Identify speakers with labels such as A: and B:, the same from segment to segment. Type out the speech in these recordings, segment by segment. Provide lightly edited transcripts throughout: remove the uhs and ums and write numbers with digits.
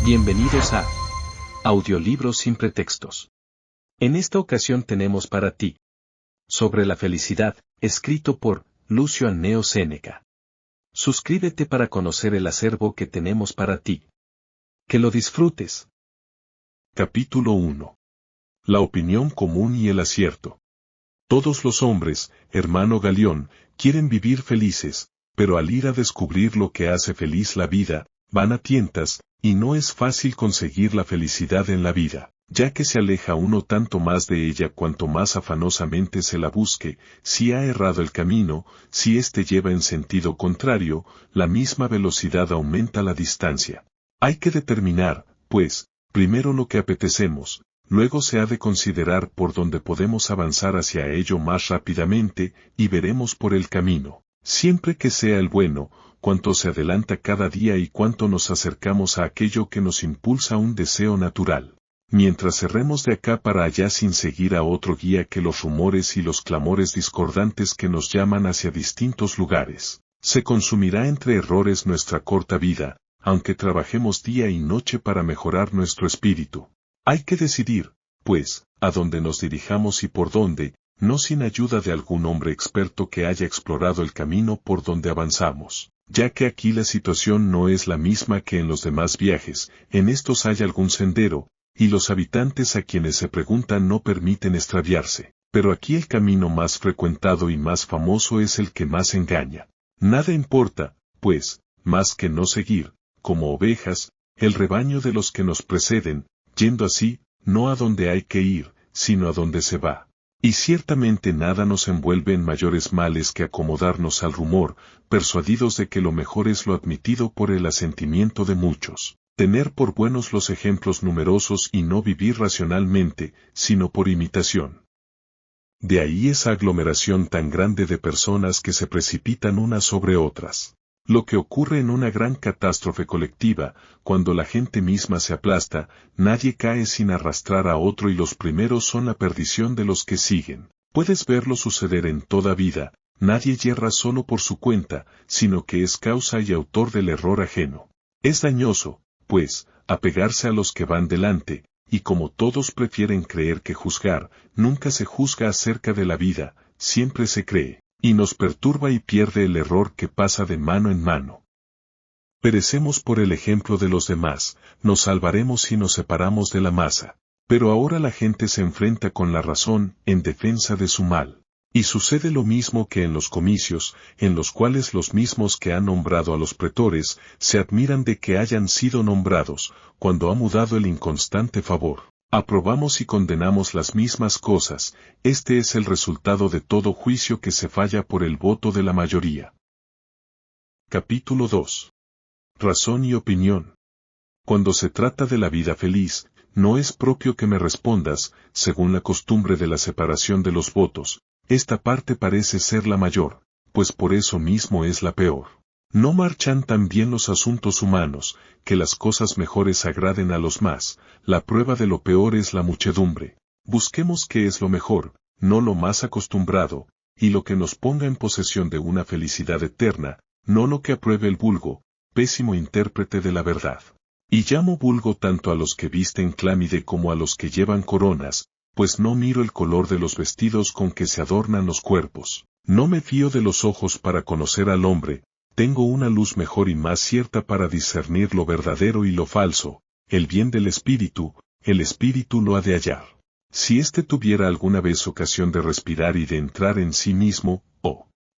A: Bienvenidos a Audiolibros sin pretextos. En esta ocasión tenemos para ti Sobre la felicidad, escrito por Lucio Anneo Séneca. Suscríbete para conocer el acervo que tenemos para ti. Que lo disfrutes.
B: Capítulo 1. La opinión común y el acierto. Todos los hombres, hermano Galión, quieren vivir felices, pero al ir a descubrir lo que hace feliz la vida, van a tientas, y no es fácil conseguir la felicidad en la vida, ya que se aleja uno tanto más de ella cuanto más afanosamente se la busque. Si ha errado el camino, si éste lleva en sentido contrario, la misma velocidad aumenta la distancia. Hay que determinar, pues, primero lo que apetecemos, luego se ha de considerar por dónde podemos avanzar hacia ello más rápidamente, y veremos por el camino, siempre que sea el bueno, cuánto se adelanta cada día y cuánto nos acercamos a aquello que nos impulsa un deseo natural. Mientras erremos de acá para allá sin seguir a otro guía que los rumores y los clamores discordantes que nos llaman hacia distintos lugares, se consumirá entre errores nuestra corta vida, aunque trabajemos día y noche para mejorar nuestro espíritu. Hay que decidir, pues, a dónde nos dirijamos y por dónde, no sin ayuda de algún hombre experto que haya explorado el camino por donde avanzamos, ya que aquí la situación no es la misma que en los demás viajes. En estos hay algún sendero, y los habitantes a quienes se preguntan no permiten extraviarse, pero aquí el camino más frecuentado y más famoso es el que más engaña. Nada importa, pues, más que no seguir, como ovejas, el rebaño de los que nos preceden, yendo así, no a donde hay que ir, sino a donde se va. Y ciertamente nada nos envuelve en mayores males que acomodarnos al rumor, persuadidos de que lo mejor es lo admitido por el asentimiento de muchos, tener por buenos los ejemplos numerosos y no vivir racionalmente, sino por imitación. De ahí esa aglomeración tan grande de personas que se precipitan unas sobre otras. Lo que ocurre en una gran catástrofe colectiva, cuando la gente misma se aplasta, nadie cae sin arrastrar a otro y los primeros son la perdición de los que siguen. Puedes verlo suceder en toda vida, nadie yerra solo por su cuenta, sino que es causa y autor del error ajeno. Es dañoso, pues, apegarse a los que van delante, y como todos prefieren creer que juzgar, nunca se juzga acerca de la vida, siempre se cree. Y nos perturba y pierde el error que pasa de mano en mano. Perecemos por el ejemplo de los demás, nos salvaremos si nos separamos de la masa. Pero ahora la gente se enfrenta con la razón en defensa de su mal. Y sucede lo mismo que en los comicios, en los cuales los mismos que han nombrado a los pretores, se admiran de que hayan sido nombrados, cuando ha mudado el inconstante favor. Aprobamos y condenamos las mismas cosas. Este es el resultado de todo juicio que se falla por el voto de la mayoría. Capítulo 2. Razón y opinión. Cuando se trata de la vida feliz, no es propio que me respondas, según la costumbre de la separación de los votos. Esta parte parece ser la mayor, pues por eso mismo es la peor. ¿No marchan tan bien los asuntos humanos, que las cosas mejores agraden a los más? La prueba de lo peor es la muchedumbre. Busquemos qué es lo mejor, no lo más acostumbrado, y lo que nos ponga en posesión de una felicidad eterna, no lo que apruebe el vulgo, pésimo intérprete de la verdad. Y llamo vulgo tanto a los que visten clámide como a los que llevan coronas, pues no miro el color de los vestidos con que se adornan los cuerpos. No me fío de los ojos para conocer al hombre. Tengo una luz mejor y más cierta para discernir lo verdadero y lo falso, el bien del espíritu, el espíritu lo ha de hallar. Si éste tuviera alguna vez ocasión de respirar y de entrar en sí mismo,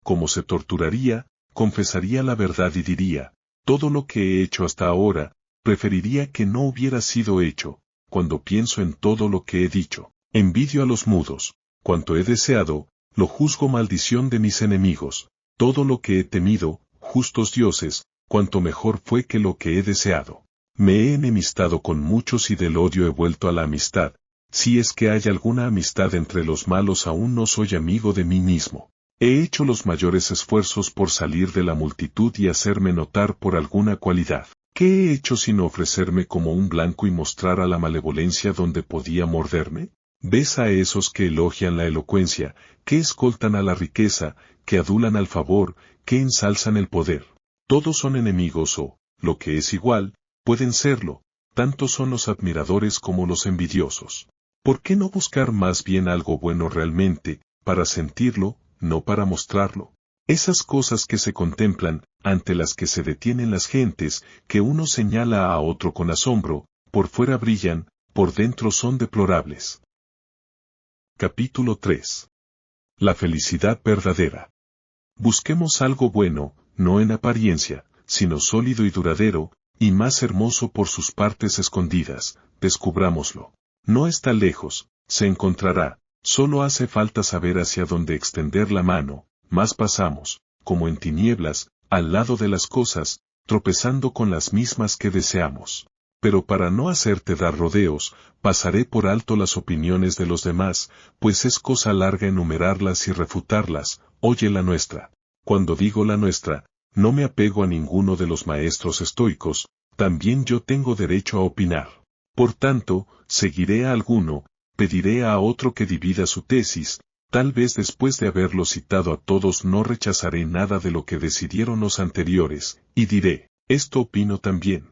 B: como se torturaría, confesaría la verdad y diría, todo lo que he hecho hasta ahora, preferiría que no hubiera sido hecho. Cuando pienso en todo lo que he dicho, envidio a los mudos, cuanto he deseado, lo juzgo maldición de mis enemigos, todo lo que he temido, justos dioses, cuanto mejor fue que lo que he deseado. Me he enemistado con muchos y del odio he vuelto a la amistad. Si es que hay alguna amistad entre los malos, aún no soy amigo de mí mismo. He hecho los mayores esfuerzos por salir de la multitud y hacerme notar por alguna cualidad. ¿Qué he hecho sino ofrecerme como un blanco y mostrar a la malevolencia donde podía morderme? ¿Ves a esos que elogian la elocuencia, que escoltan a la riqueza, que adulan al favor, que ensalzan el poder? Todos son enemigos o, lo que es igual, pueden serlo, tanto son los admiradores como los envidiosos. ¿Por qué no buscar más bien algo bueno realmente, para sentirlo, no para mostrarlo? Esas cosas que se contemplan, ante las que se detienen las gentes, que uno señala a otro con asombro, por fuera brillan, por dentro son deplorables. Capítulo 3. La felicidad verdadera. Busquemos algo bueno, no en apariencia, sino sólido y duradero, y más hermoso por sus partes escondidas, descubrámoslo. No está lejos, se encontrará, solo hace falta saber hacia dónde extender la mano, más pasamos, como en tinieblas, al lado de las cosas, tropezando con las mismas que deseamos. Pero para no hacerte dar rodeos, pasaré por alto las opiniones de los demás, pues es cosa larga enumerarlas y refutarlas. Oye la nuestra. Cuando digo la nuestra, no me apego a ninguno de los maestros estoicos, también yo tengo derecho a opinar. Por tanto, seguiré a alguno, pediré a otro que divida su tesis, tal vez después de haberlo citado a todos no rechazaré nada de lo que decidieron los anteriores, y diré, esto opino también.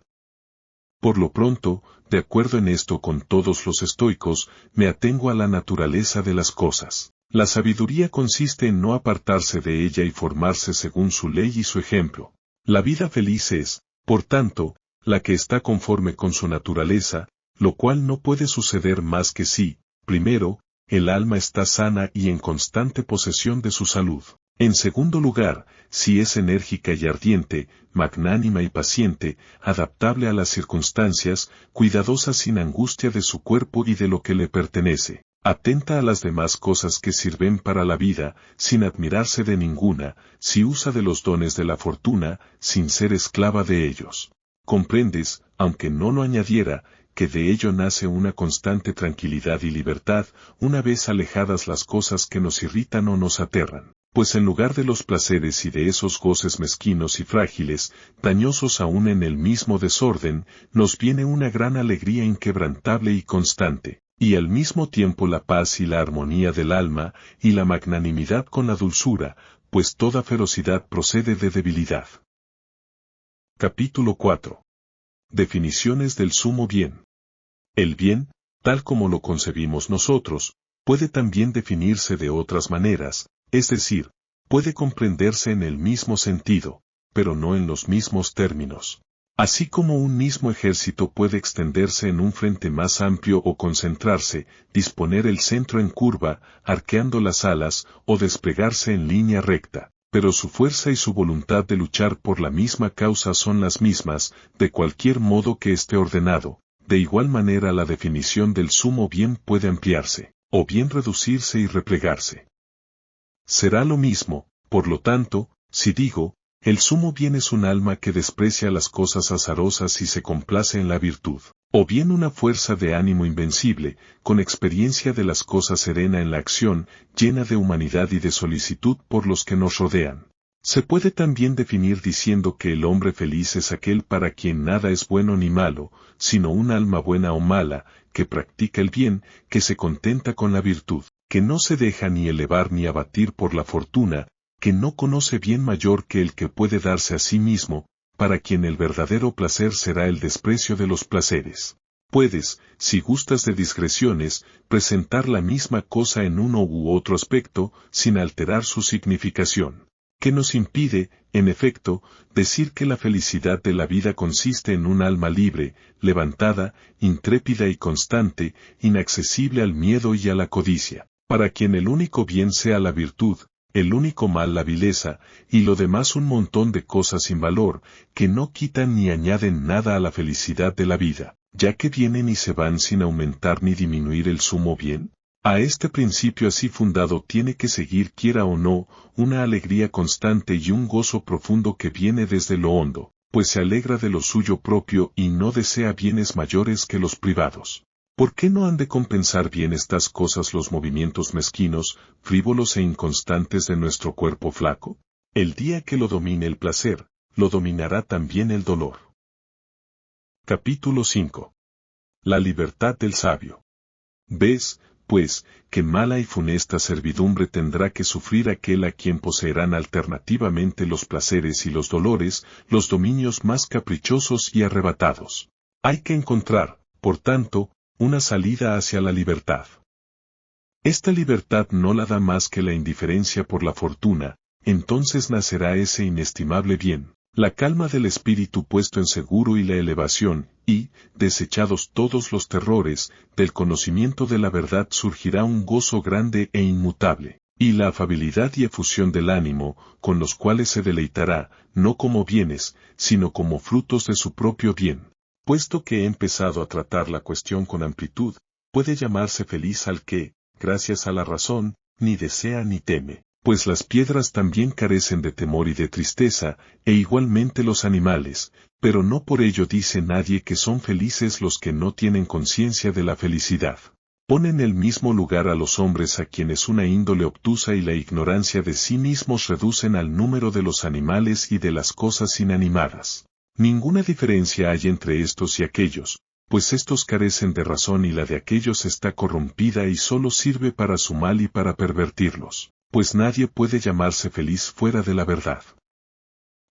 B: Por lo pronto, de acuerdo en esto con todos los estoicos, me atengo a la naturaleza de las cosas. La sabiduría consiste en no apartarse de ella y formarse según su ley y su ejemplo. La vida feliz es, por tanto, la que está conforme con su naturaleza, lo cual no puede suceder más que si, primero, el alma está sana y en constante posesión de su salud. En segundo lugar, si es enérgica y ardiente, magnánima y paciente, adaptable a las circunstancias, cuidadosa sin angustia de su cuerpo y de lo que le pertenece, atenta a las demás cosas que sirven para la vida, sin admirarse de ninguna, si usa de los dones de la fortuna, sin ser esclava de ellos. Comprendes, aunque no lo añadiera, que de ello nace una constante tranquilidad y libertad, una vez alejadas las cosas que nos irritan o nos aterran. Pues en lugar de los placeres y de esos goces mezquinos y frágiles, dañosos aún en el mismo desorden, nos viene una gran alegría inquebrantable y constante, y al mismo tiempo la paz y la armonía del alma, y la magnanimidad con la dulzura, pues toda ferocidad procede de debilidad. Capítulo 4. Definiciones del sumo bien. El bien, tal como lo concebimos nosotros, puede también definirse de otras maneras, es decir, puede comprenderse en el mismo sentido, pero no en los mismos términos. Así como un mismo ejército puede extenderse en un frente más amplio o concentrarse, disponer el centro en curva, arqueando las alas, o desplegarse en línea recta, pero su fuerza y su voluntad de luchar por la misma causa son las mismas, de cualquier modo que esté ordenado. De igual manera la definición del sumo bien puede ampliarse, o bien reducirse y replegarse. Será lo mismo, por lo tanto, si digo, el sumo bien es un alma que desprecia las cosas azarosas y se complace en la virtud, o bien una fuerza de ánimo invencible, con experiencia de las cosas serena en la acción, llena de humanidad y de solicitud por los que nos rodean. Se puede también definir diciendo que el hombre feliz es aquel para quien nada es bueno ni malo, sino un alma buena o mala, que practica el bien, que se contenta con la virtud, que no se deja ni elevar ni abatir por la fortuna, que no conoce bien mayor que el que puede darse a sí mismo, para quien el verdadero placer será el desprecio de los placeres. Puedes, si gustas de discreciones, presentar la misma cosa en uno u otro aspecto, sin alterar su significación. ¿Qué nos impide, en efecto, decir que la felicidad de la vida consiste en un alma libre, levantada, intrépida y constante, inaccesible al miedo y a la codicia, para quien el único bien sea la virtud, el único mal la vileza, y lo demás un montón de cosas sin valor, que no quitan ni añaden nada a la felicidad de la vida, ya que vienen y se van sin aumentar ni disminuir el sumo bien? A este principio así fundado tiene que seguir quiera o no, una alegría constante y un gozo profundo que viene desde lo hondo, pues se alegra de lo suyo propio y no desea bienes mayores que los privados. ¿Por qué no han de compensar bien estas cosas los movimientos mezquinos, frívolos e inconstantes de nuestro cuerpo flaco? El día que lo domine el placer, lo dominará también el dolor. Capítulo 5. La libertad del sabio. ¿Ves, pues, que mala y funesta servidumbre tendrá que sufrir aquel a quien poseerán alternativamente los placeres y los dolores, los dominios más caprichosos y arrebatados? Hay que encontrar, por tanto, una salida hacia la libertad. Esta libertad no la da más que la indiferencia por la fortuna, entonces nacerá ese inestimable bien, la calma del espíritu puesto en seguro y la elevación, y, desechados todos los terrores, del conocimiento de la verdad surgirá un gozo grande e inmutable, y la afabilidad y efusión del ánimo, con los cuales se deleitará, no como bienes, sino como frutos de su propio bien. Puesto que he empezado a tratar la cuestión con amplitud, puede llamarse feliz al que, gracias a la razón, ni desea ni teme, pues las piedras también carecen de temor y de tristeza, e igualmente los animales, pero no por ello dice nadie que son felices los que no tienen conciencia de la felicidad. Pone en el mismo lugar a los hombres a quienes una índole obtusa y la ignorancia de sí mismos reducen al número de los animales y de las cosas inanimadas. Ninguna diferencia hay entre estos y aquellos, pues estos carecen de razón y la de aquellos está corrompida y solo sirve para su mal y para pervertirlos, pues nadie puede llamarse feliz fuera de la verdad.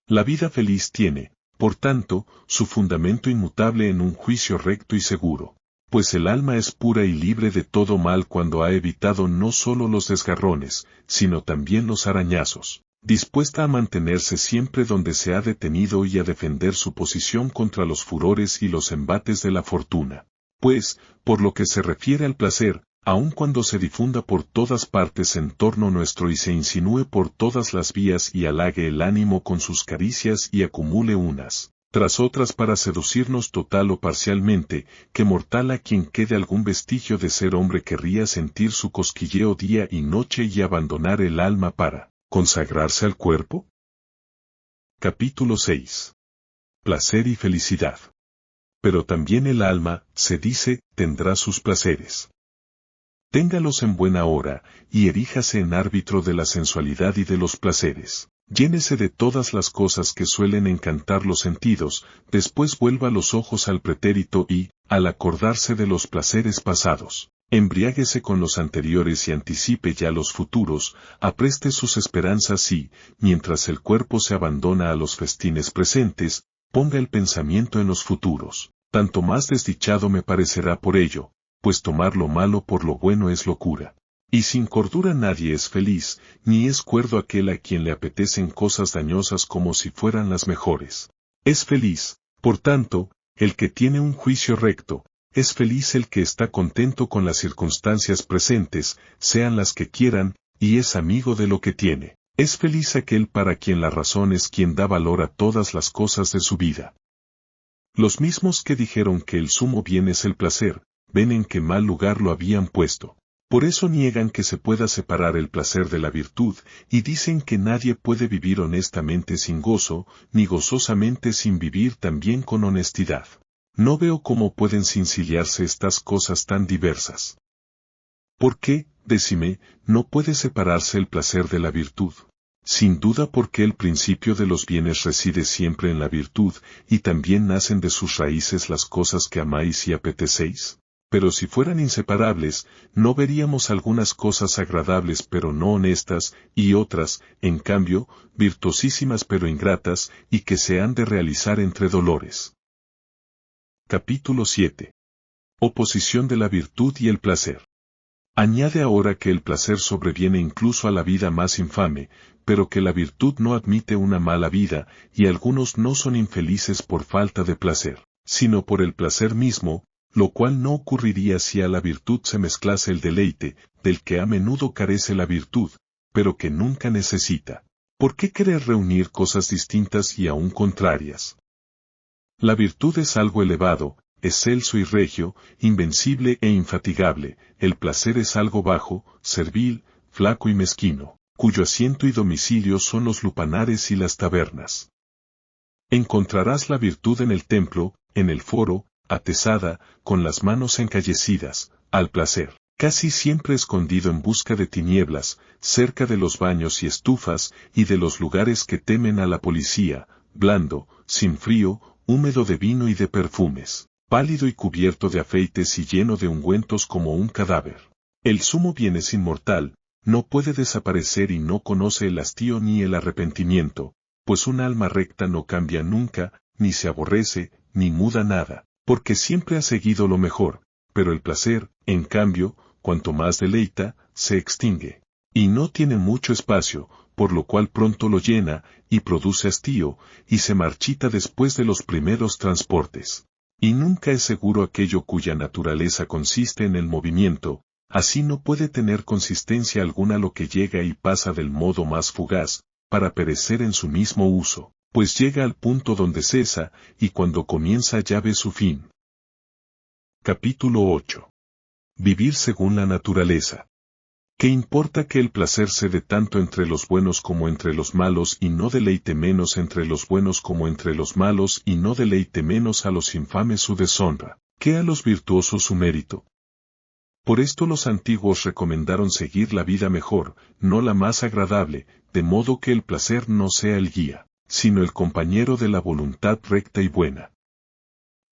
B: La vida feliz tiene, por tanto, su fundamento inmutable en un juicio recto y seguro, pues el alma es pura y libre de todo mal cuando ha evitado no solo los desgarrones, sino también los arañazos, dispuesta a mantenerse siempre donde se ha detenido y a defender su posición contra los furores y los embates de la fortuna. Pues, por lo que se refiere al placer, aun cuando se difunda por todas partes en torno nuestro y se insinúe por todas las vías y halague el ánimo con sus caricias y acumule unas tras otras para seducirnos total o parcialmente, que mortal a quien quede algún vestigio de ser hombre querría sentir su cosquilleo día y noche y abandonar el alma para ¿consagrarse al cuerpo? Capítulo 6. Placer y felicidad. Pero también el alma, se dice, tendrá sus placeres. Téngalos en buena hora, y eríjase en árbitro de la sensualidad y de los placeres. Llénese de todas las cosas que suelen encantar los sentidos, después vuelva los ojos al pretérito y, al acordarse de los placeres pasados, embriáguese con los anteriores y anticipe ya los futuros, apreste sus esperanzas y, mientras el cuerpo se abandona a los festines presentes, ponga el pensamiento en los futuros. Tanto más desdichado me parecerá por ello, pues tomar lo malo por lo bueno es locura. Y sin cordura nadie es feliz, ni es cuerdo aquel a quien le apetecen cosas dañosas como si fueran las mejores. Es feliz, por tanto, el que tiene un juicio recto, es feliz el que está contento con las circunstancias presentes, sean las que quieran, y es amigo de lo que tiene. Es feliz aquel para quien la razón es quien da valor a todas las cosas de su vida. Los mismos que dijeron que el sumo bien es el placer, ven en qué mal lugar lo habían puesto. Por eso niegan que se pueda separar el placer de la virtud, y dicen que nadie puede vivir honestamente sin gozo, ni gozosamente sin vivir también con honestidad. No veo cómo pueden conciliarse estas cosas tan diversas. ¿Por qué, decime, no puede separarse el placer de la virtud? Sin duda porque el principio de los bienes reside siempre en la virtud, y también nacen de sus raíces las cosas que amáis y apetecéis. Pero si fueran inseparables, no veríamos algunas cosas agradables pero no honestas, y otras, en cambio, virtuosísimas pero ingratas, y que se han de realizar entre dolores. Capítulo 7. Oposición de la virtud y el placer. Añade ahora que el placer sobreviene incluso a la vida más infame, pero que la virtud no admite una mala vida, y algunos no son infelices por falta de placer, sino por el placer mismo, lo cual no ocurriría si a la virtud se mezclase el deleite, del que a menudo carece la virtud, pero que nunca necesita. ¿Por qué querer reunir cosas distintas y aún contrarias? La virtud es algo elevado, excelso y regio, invencible e infatigable, el placer es algo bajo, servil, flaco y mezquino, cuyo asiento y domicilio son los lupanares y las tabernas. Encontrarás la virtud en el templo, en el foro, atesada, con las manos encallecidas, al placer, casi siempre escondido en busca de tinieblas, cerca de los baños y estufas, y de los lugares que temen a la policía, blando, sin frío, húmedo de vino y de perfumes, pálido y cubierto de afeites y lleno de ungüentos como un cadáver. El sumo bien es inmortal, no puede desaparecer y no conoce el hastío ni el arrepentimiento, pues un alma recta no cambia nunca, ni se aborrece, ni muda nada. porque siempre ha seguido lo mejor, pero el placer, en cambio, cuanto más deleita, se extingue. Y no tiene mucho espacio, por lo cual pronto lo llena, y produce hastío, y se marchita después de los primeros transportes. Y nunca es seguro aquello cuya naturaleza consiste en el movimiento, así no puede tener consistencia alguna lo que llega y pasa del modo más fugaz, para perecer en su mismo uso, pues llega al punto donde cesa, y cuando comienza ya ve su fin. Capítulo 8. Vivir según la naturaleza. ¿Qué importa que el placer se dé tanto entre los buenos como entre los malos y no deleite menos entre los buenos como entre los malos y no deleite menos a los infames su deshonra, que a los virtuosos su mérito? Por esto los antiguos recomendaron seguir la vida mejor, no la más agradable, de modo que el placer no sea el guía, sino el compañero de la voluntad recta y buena.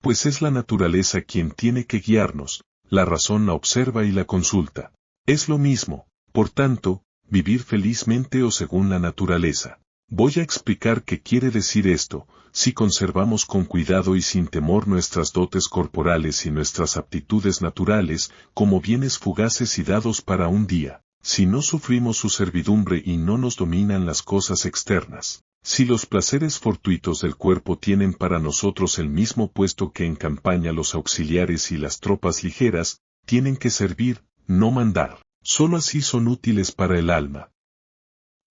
B: Pues es la naturaleza quien tiene que guiarnos, la razón la observa y la consulta. Es lo mismo, por tanto, vivir felizmente o según la naturaleza. Voy a explicar qué quiere decir esto, si conservamos con cuidado y sin temor nuestras dotes corporales y nuestras aptitudes naturales, como bienes fugaces y dados para un día, si no sufrimos su servidumbre y no nos dominan las cosas externas, si los placeres fortuitos del cuerpo tienen para nosotros el mismo puesto que en campaña los auxiliares y las tropas ligeras, tienen que servir, no mandar, solo así son útiles para el alma.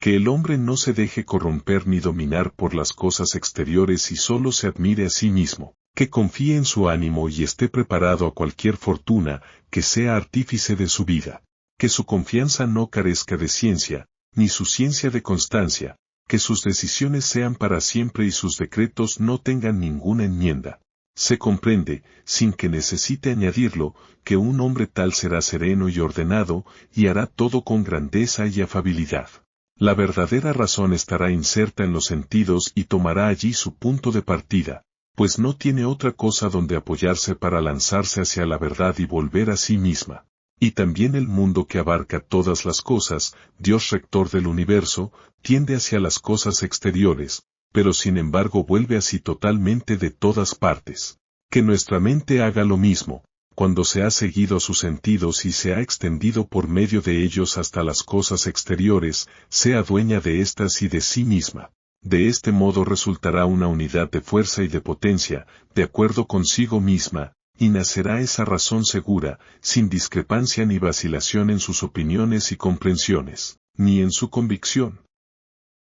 B: Que el hombre no se deje corromper ni dominar por las cosas exteriores y solo se admire a sí mismo, que confíe en su ánimo y esté preparado a cualquier fortuna, que sea artífice de su vida, que su confianza no carezca de ciencia, ni su ciencia de constancia, que sus decisiones sean para siempre y sus decretos no tengan ninguna enmienda. Se comprende, sin que necesite añadirlo, que un hombre tal será sereno y ordenado, y hará todo con grandeza y afabilidad. La verdadera razón estará inserta en los sentidos y tomará allí su punto de partida, pues no tiene otra cosa donde apoyarse para lanzarse hacia la verdad y volver a sí misma. Y también el mundo que abarca todas las cosas, Dios rector del universo, tiende hacia las cosas exteriores, pero sin embargo vuelve así totalmente de todas partes. Que nuestra mente haga lo mismo, cuando se ha seguido a sus sentidos y se ha extendido por medio de ellos hasta las cosas exteriores, sea dueña de éstas y de sí misma. De este modo resultará una unidad de fuerza y de potencia, de acuerdo consigo misma, y nacerá esa razón segura, sin discrepancia ni vacilación en sus opiniones y comprensiones, ni en su convicción.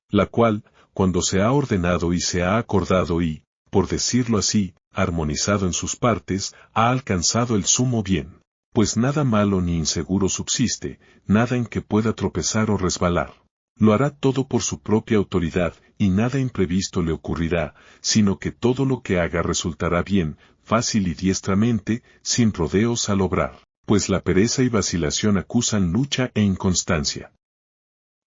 B: La cual, cuando se ha ordenado y se ha acordado y, por decirlo así, armonizado en sus partes, ha alcanzado el sumo bien, pues nada malo ni inseguro subsiste, nada en que pueda tropezar o resbalar. Lo hará todo por su propia autoridad, y nada imprevisto le ocurrirá, sino que todo lo que haga resultará bien, fácil y diestramente, sin rodeos al obrar, pues la pereza y vacilación acusan lucha e inconstancia.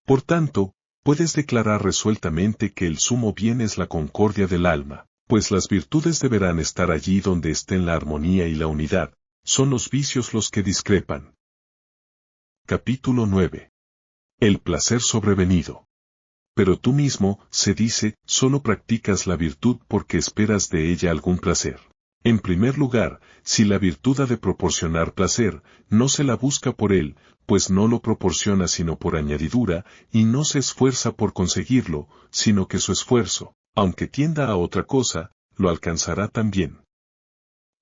B: Por tanto, puedes declarar resueltamente que el sumo bien es la concordia del alma, pues las virtudes deberán estar allí donde estén la armonía y la unidad, son los vicios los que discrepan. Capítulo 9. El placer sobrevenido. Pero tú mismo, se dice, solo practicas la virtud porque esperas de ella algún placer. En primer lugar, si la virtud ha de proporcionar placer, no se la busca por él, pues no lo proporciona sino por añadidura, y no se esfuerza por conseguirlo, sino que su esfuerzo, aunque tienda a otra cosa, lo alcanzará también.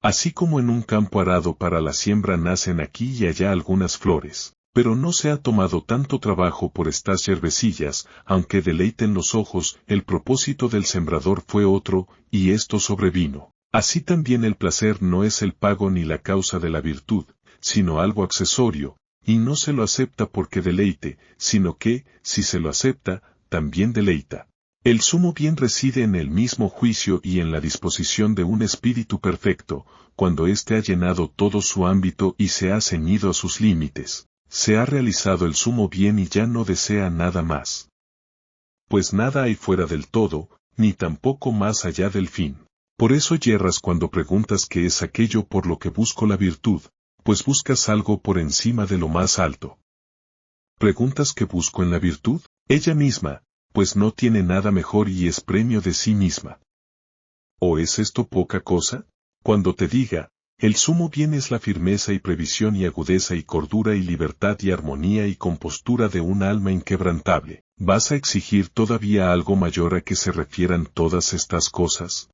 B: Así como en un campo arado para la siembra nacen aquí y allá algunas flores, pero no se ha tomado tanto trabajo por estas yerbecillas, aunque deleiten los ojos, el propósito del sembrador fue otro, y esto sobrevino. Así también el placer no es el pago ni la causa de la virtud, sino algo accesorio, y no se lo acepta porque deleite, sino que, si se lo acepta, también deleita. El sumo bien reside en el mismo juicio y en la disposición de un espíritu perfecto, cuando éste ha llenado todo su ámbito y se ha ceñido a sus límites, se ha realizado el sumo bien y ya no desea nada más. Pues nada hay fuera del todo, ni tampoco más allá del fin. Por eso yerras cuando preguntas qué es aquello por lo que busco la virtud, pues buscas algo por encima de lo más alto. ¿Preguntas qué busco en la virtud? Ella misma, pues no tiene nada mejor y es premio de sí misma. ¿O es esto poca cosa? Cuando te diga, el sumo bien es la firmeza y previsión y agudeza y cordura y libertad y armonía y compostura de un alma inquebrantable, ¿vas a exigir todavía algo mayor a que se refieran todas estas cosas?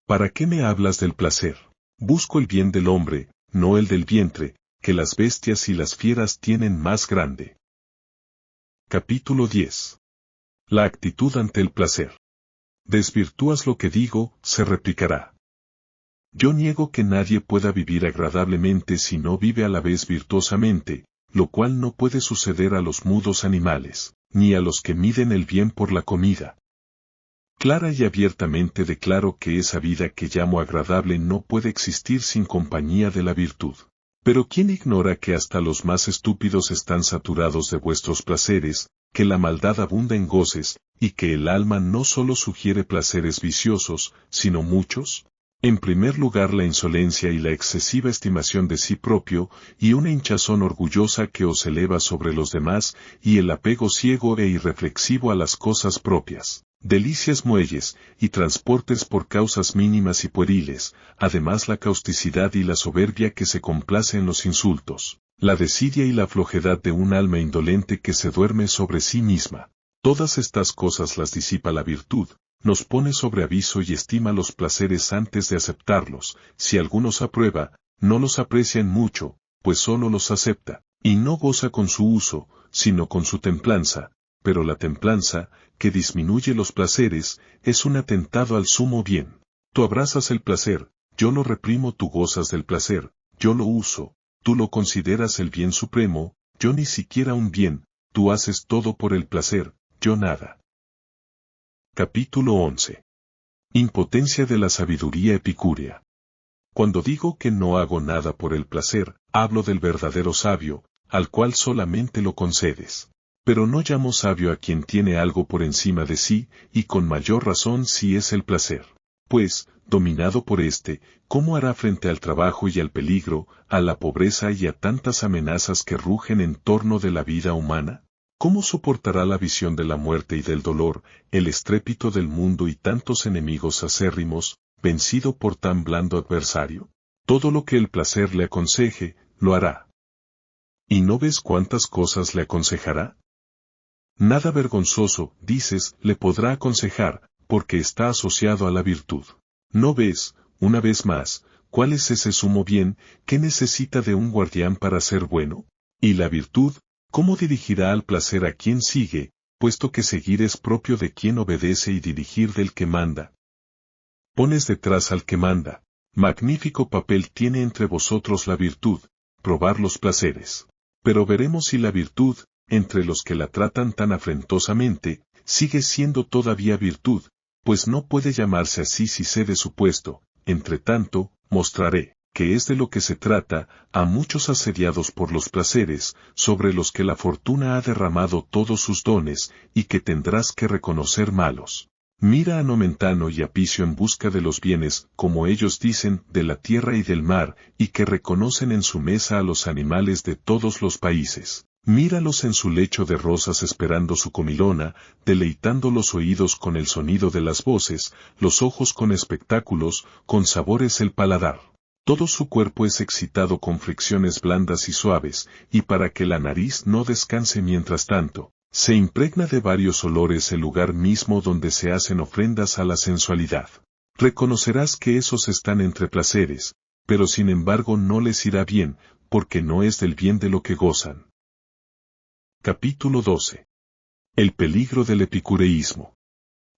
B: ¿Para qué me hablas del placer? Busco el bien del hombre, no el del vientre, que las bestias y las fieras tienen más grande. Capítulo 10. La actitud ante el placer. Desvirtúas lo que digo, se replicará. Yo niego que nadie pueda vivir agradablemente si no vive a la vez virtuosamente, lo cual no puede suceder a los mudos animales, ni a los que miden el bien por la comida. Clara y abiertamente declaro que esa vida que llamo agradable no puede existir sin compañía de la virtud. Pero ¿quién ignora que hasta los más estúpidos están saturados de vuestros placeres, que la maldad abunda en goces, y que el alma no solo sugiere placeres viciosos, sino muchos? En primer lugar la insolencia y la excesiva estimación de sí propio, y una hinchazón orgullosa que os eleva sobre los demás, y el apego ciego e irreflexivo a las cosas propias. Delicias muelles, y transportes por causas mínimas y pueriles, además la causticidad y la soberbia que se complace en los insultos, la desidia y la flojedad de un alma indolente que se duerme sobre sí misma. Todas estas cosas las disipa la virtud, nos pone sobre aviso y estima los placeres antes de aceptarlos. Si algunos aprueba, no los aprecia en mucho, pues solo los acepta, y no goza con su uso, sino con su templanza. Pero la templanza, que disminuye los placeres, es un atentado al sumo bien. Tú abrazas el placer, yo lo reprimo, tú gozas del placer, yo lo uso, tú lo consideras el bien supremo, yo ni siquiera un bien, tú haces todo por el placer, yo nada. Capítulo 11. Impotencia de la sabiduría epicúrea. Cuando digo que no hago nada por el placer, hablo del verdadero sabio, al cual solamente lo concedes. Pero no llamo sabio a quien tiene algo por encima de sí, y con mayor razón si es el placer. Pues, dominado por éste, ¿cómo hará frente al trabajo y al peligro, a la pobreza y a tantas amenazas que rugen en torno de la vida humana? ¿Cómo soportará la visión de la muerte y del dolor, el estrépito del mundo y tantos enemigos acérrimos, vencido por tan blando adversario? Todo lo que el placer le aconseje, lo hará. ¿Y no ves cuántas cosas le aconsejará? Nada vergonzoso, dices, le podrá aconsejar, porque está asociado a la virtud. ¿No ves, una vez más, cuál es ese sumo bien, que necesita de un guardián para ser bueno? Y la virtud, ¿cómo dirigirá al placer a quien sigue, puesto que seguir es propio de quien obedece y dirigir del que manda? Pones detrás al que manda. Magnífico papel tiene entre vosotros la virtud, probar los placeres. Pero veremos si la virtud, entre los que la tratan tan afrentosamente, sigue siendo todavía virtud, pues no puede llamarse así si cede su puesto. Entre tanto, mostraré, que es de lo que se trata, a muchos asediados por los placeres, sobre los que la fortuna ha derramado todos sus dones, y que tendrás que reconocer malos. Mira a Nomentano y a Picio en busca de los bienes, como ellos dicen, de la tierra y del mar, y que reconocen en su mesa a los animales de todos los países. Míralos en su lecho de rosas esperando su comilona, deleitando los oídos con el sonido de las voces, los ojos con espectáculos, con sabores el paladar. Todo su cuerpo es excitado con fricciones blandas y suaves, y para que la nariz no descanse mientras tanto, se impregna de varios olores el lugar mismo donde se hacen ofrendas a la sensualidad. Reconocerás que esos están entre placeres, pero sin embargo no les irá bien, porque no es del bien de lo que gozan. Capítulo 12. El peligro del epicureísmo.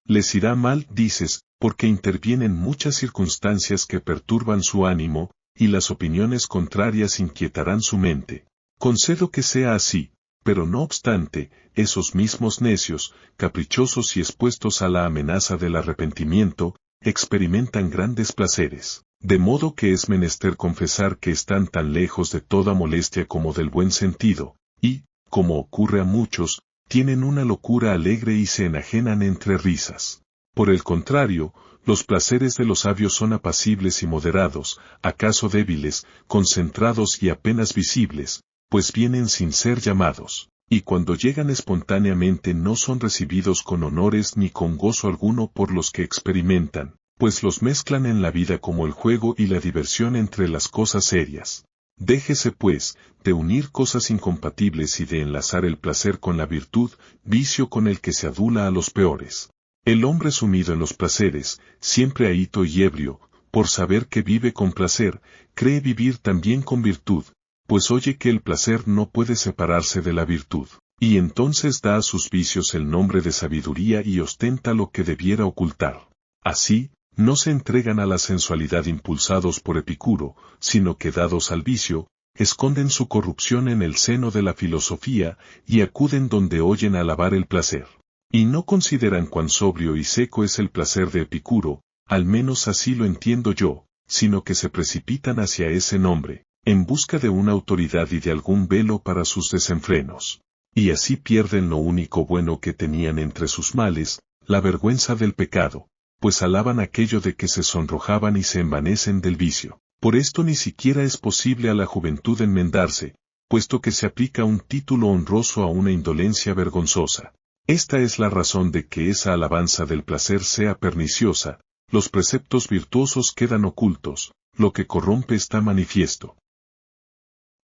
B: Les irá mal, dices, porque intervienen muchas circunstancias que perturban su ánimo, y las opiniones contrarias inquietarán su mente. Concedo que sea así, pero no obstante, esos mismos necios, caprichosos y expuestos a la amenaza del arrepentimiento, experimentan grandes placeres, de modo que es menester confesar que están tan lejos de toda molestia como del buen sentido, y, como ocurre a muchos, tienen una locura alegre y se enajenan entre risas. Por el contrario, los placeres de los sabios son apacibles y moderados, acaso débiles, concentrados y apenas visibles, pues vienen sin ser llamados, y cuando llegan espontáneamente no son recibidos con honores ni con gozo alguno por los que experimentan, pues los mezclan en la vida como el juego y la diversión entre las cosas serias. Déjese pues, de unir cosas incompatibles y de enlazar el placer con la virtud, vicio con el que se adula a los peores. El hombre sumido en los placeres, siempre ahito y ebrio, por saber que vive con placer, cree vivir también con virtud, pues oye que el placer no puede separarse de la virtud, y entonces da a sus vicios el nombre de sabiduría y ostenta lo que debiera ocultar. Así, no se entregan a la sensualidad impulsados por Epicuro, sino que dados al vicio, esconden su corrupción en el seno de la filosofía y acuden donde oyen alabar el placer. Y no consideran cuán sobrio y seco es el placer de Epicuro, al menos así lo entiendo yo, sino que se precipitan hacia ese nombre, en busca de una autoridad y de algún velo para sus desenfrenos. Y así pierden lo único bueno que tenían entre sus males, la vergüenza del pecado, pues alaban aquello de que se sonrojaban y se envanecen del vicio. Por esto ni siquiera es posible a la juventud enmendarse, puesto que se aplica un título honroso a una indolencia vergonzosa. Esta es la razón de que esa alabanza del placer sea perniciosa, los preceptos virtuosos quedan ocultos, lo que corrompe está manifiesto.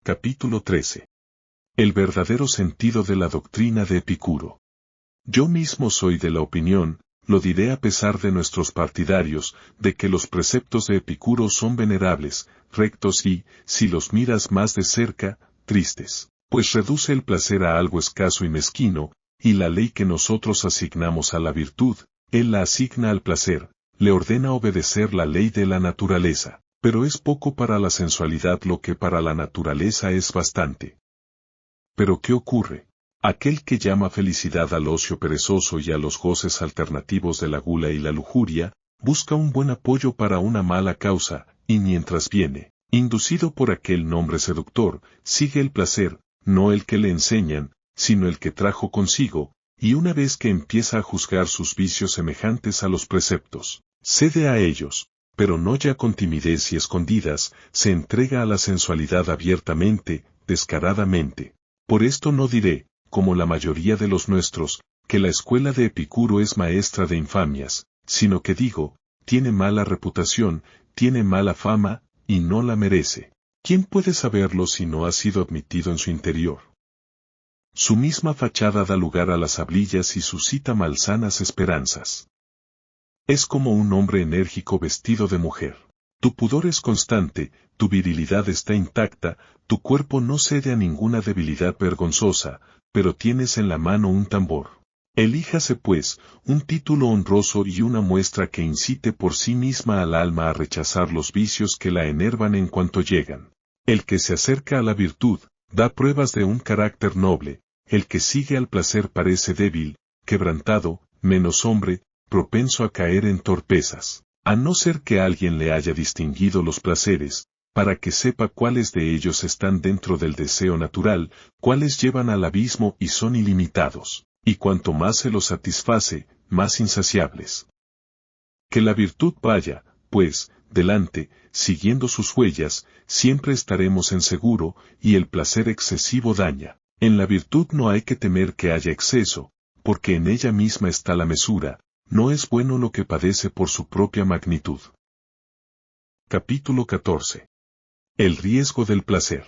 B: Capítulo 13. El verdadero sentido de la doctrina de Epicuro. Yo mismo soy de la opinión, lo diré a pesar de nuestros partidarios, de que los preceptos de Epicuro son venerables, rectos y, si los miras más de cerca, tristes, pues reduce el placer a algo escaso y mezquino, y la ley que nosotros asignamos a la virtud, él la asigna al placer, le ordena obedecer la ley de la naturaleza, pero es poco para la sensualidad lo que para la naturaleza es bastante. Pero ¿qué ocurre? Aquel que llama felicidad al ocio perezoso y a los goces alternativos de la gula y la lujuria, busca un buen apoyo para una mala causa, y mientras viene, inducido por aquel nombre seductor, sigue el placer, no el que le enseñan, sino el que trajo consigo, y una vez que empieza a juzgar sus vicios semejantes a los preceptos, cede a ellos, pero no ya con timidez y escondidas, se entrega a la sensualidad abiertamente, descaradamente. Por esto no diré, como la mayoría de los nuestros, que la escuela de Epicuro es maestra de infamias, sino que digo, tiene mala reputación, tiene mala fama, y no la merece. ¿Quién puede saberlo si no ha sido admitido en su interior? Su misma fachada da lugar a las hablillas y suscita malsanas esperanzas. Es como un hombre enérgico vestido de mujer. Tu pudor es constante, tu virilidad está intacta, tu cuerpo no cede a ninguna debilidad vergonzosa, pero tienes en la mano un tambor. Elíjase pues, un título honroso y una muestra que incite por sí misma al alma a rechazar los vicios que la enervan en cuanto llegan. El que se acerca a la virtud, da pruebas de un carácter noble, el que sigue al placer parece débil, quebrantado, menos hombre, propenso a caer en torpezas, a no ser que alguien le haya distinguido los placeres, para que sepa cuáles de ellos están dentro del deseo natural, cuáles llevan al abismo y son ilimitados, y cuanto más se los satisface, más insaciables. Que la virtud vaya, pues, delante, siguiendo sus huellas, siempre estaremos en seguro, y el placer excesivo daña. En la virtud no hay que temer que haya exceso, porque en ella misma está la mesura, no es bueno lo que padece por su propia magnitud. Capítulo 14. El riesgo del placer.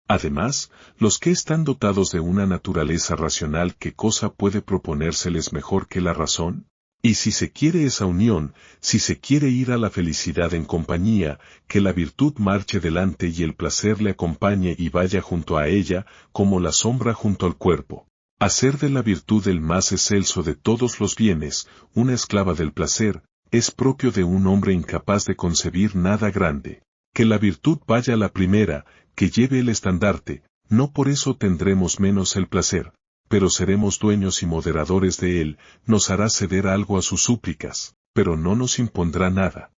B: Además, los que están dotados de una naturaleza racional, ¿qué cosa puede proponérseles mejor que la razón? Y si se quiere esa unión, si se quiere ir a la felicidad en compañía, que la virtud marche delante y el placer le acompañe y vaya junto a ella, como la sombra junto al cuerpo. Hacer de la virtud el más excelso de todos los bienes, una esclava del placer, es propio de un hombre incapaz de concebir nada grande. Que la virtud vaya la primera, que lleve el estandarte, no por eso tendremos menos el placer, pero seremos dueños y moderadores de él, nos hará ceder algo a sus súplicas, pero no nos impondrá nada.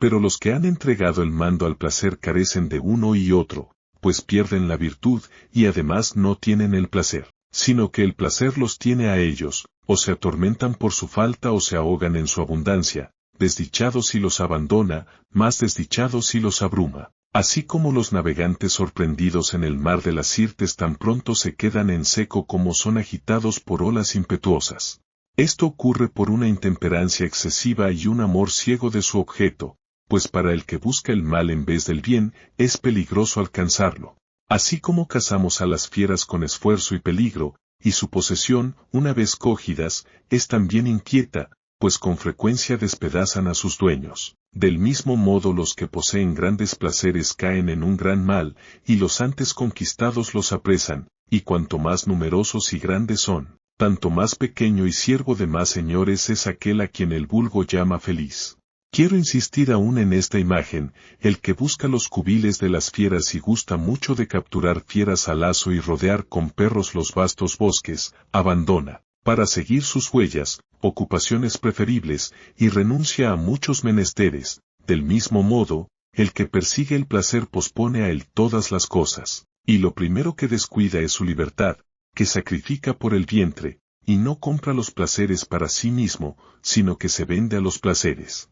B: Pero los que han entregado el mando al placer carecen de uno y otro, pues pierden la virtud y además no tienen el placer, sino que el placer los tiene a ellos, o se atormentan por su falta o se ahogan en su abundancia. Desdichados si los abandona, más desdichados si los abruma. Así como los navegantes sorprendidos en el mar de las Sirtes tan pronto se quedan en seco como son agitados por olas impetuosas. Esto ocurre por una intemperancia excesiva y un amor ciego de su objeto, pues para el que busca el mal en vez del bien, es peligroso alcanzarlo. Así como cazamos a las fieras con esfuerzo y peligro, y su posesión, una vez cogidas, es también inquieta, pues con frecuencia despedazan a sus dueños. Del mismo modo los que poseen grandes placeres caen en un gran mal, y los antes conquistados los apresan, y cuanto más numerosos y grandes son, tanto más pequeño y siervo de más señores es aquel a quien el vulgo llama feliz. Quiero insistir aún en esta imagen, el que busca los cubiles de las fieras y gusta mucho de capturar fieras al lazo y rodear con perros los vastos bosques, abandona, para seguir sus huellas, ocupaciones preferibles, y renuncia a muchos menesteres. Del mismo modo, el que persigue el placer pospone a él todas las cosas, y lo primero que descuida es su libertad, que sacrifica por el vientre, y no compra los placeres para sí mismo, sino que se vende a los placeres.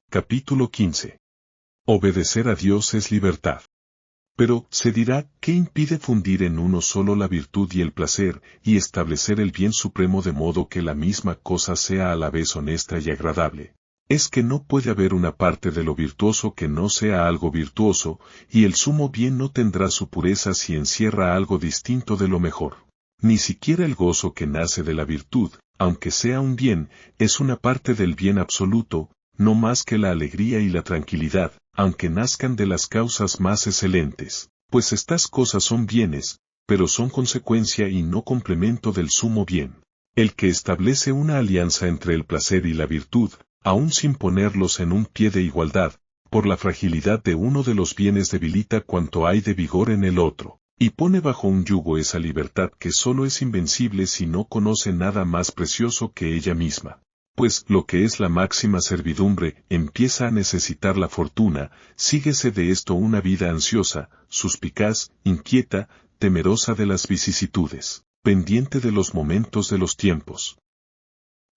B: Capítulo 15. Obedecer a Dios es libertad. Pero, se dirá, ¿qué impide fundir en uno solo la virtud y el placer, y establecer el bien supremo de modo que la misma cosa sea a la vez honesta y agradable? Es que no puede haber una parte de lo virtuoso que no sea algo virtuoso, y el sumo bien no tendrá su pureza si encierra algo distinto de lo mejor. Ni siquiera el gozo que nace de la virtud, aunque sea un bien, es una parte del bien absoluto, no más que la alegría y la tranquilidad, aunque nazcan de las causas más excelentes, pues estas cosas son bienes, pero son consecuencia y no complemento del sumo bien. El que establece una alianza entre el placer y la virtud, aun sin ponerlos en un pie de igualdad, por la fragilidad de uno de los bienes debilita cuanto hay de vigor en el otro, y pone bajo un yugo esa libertad que solo es invencible si no conoce nada más precioso que ella misma. Pues lo que es la máxima servidumbre empieza a necesitar la fortuna, síguese de esto una vida ansiosa, suspicaz, inquieta, temerosa de las vicisitudes, pendiente de los momentos de los tiempos.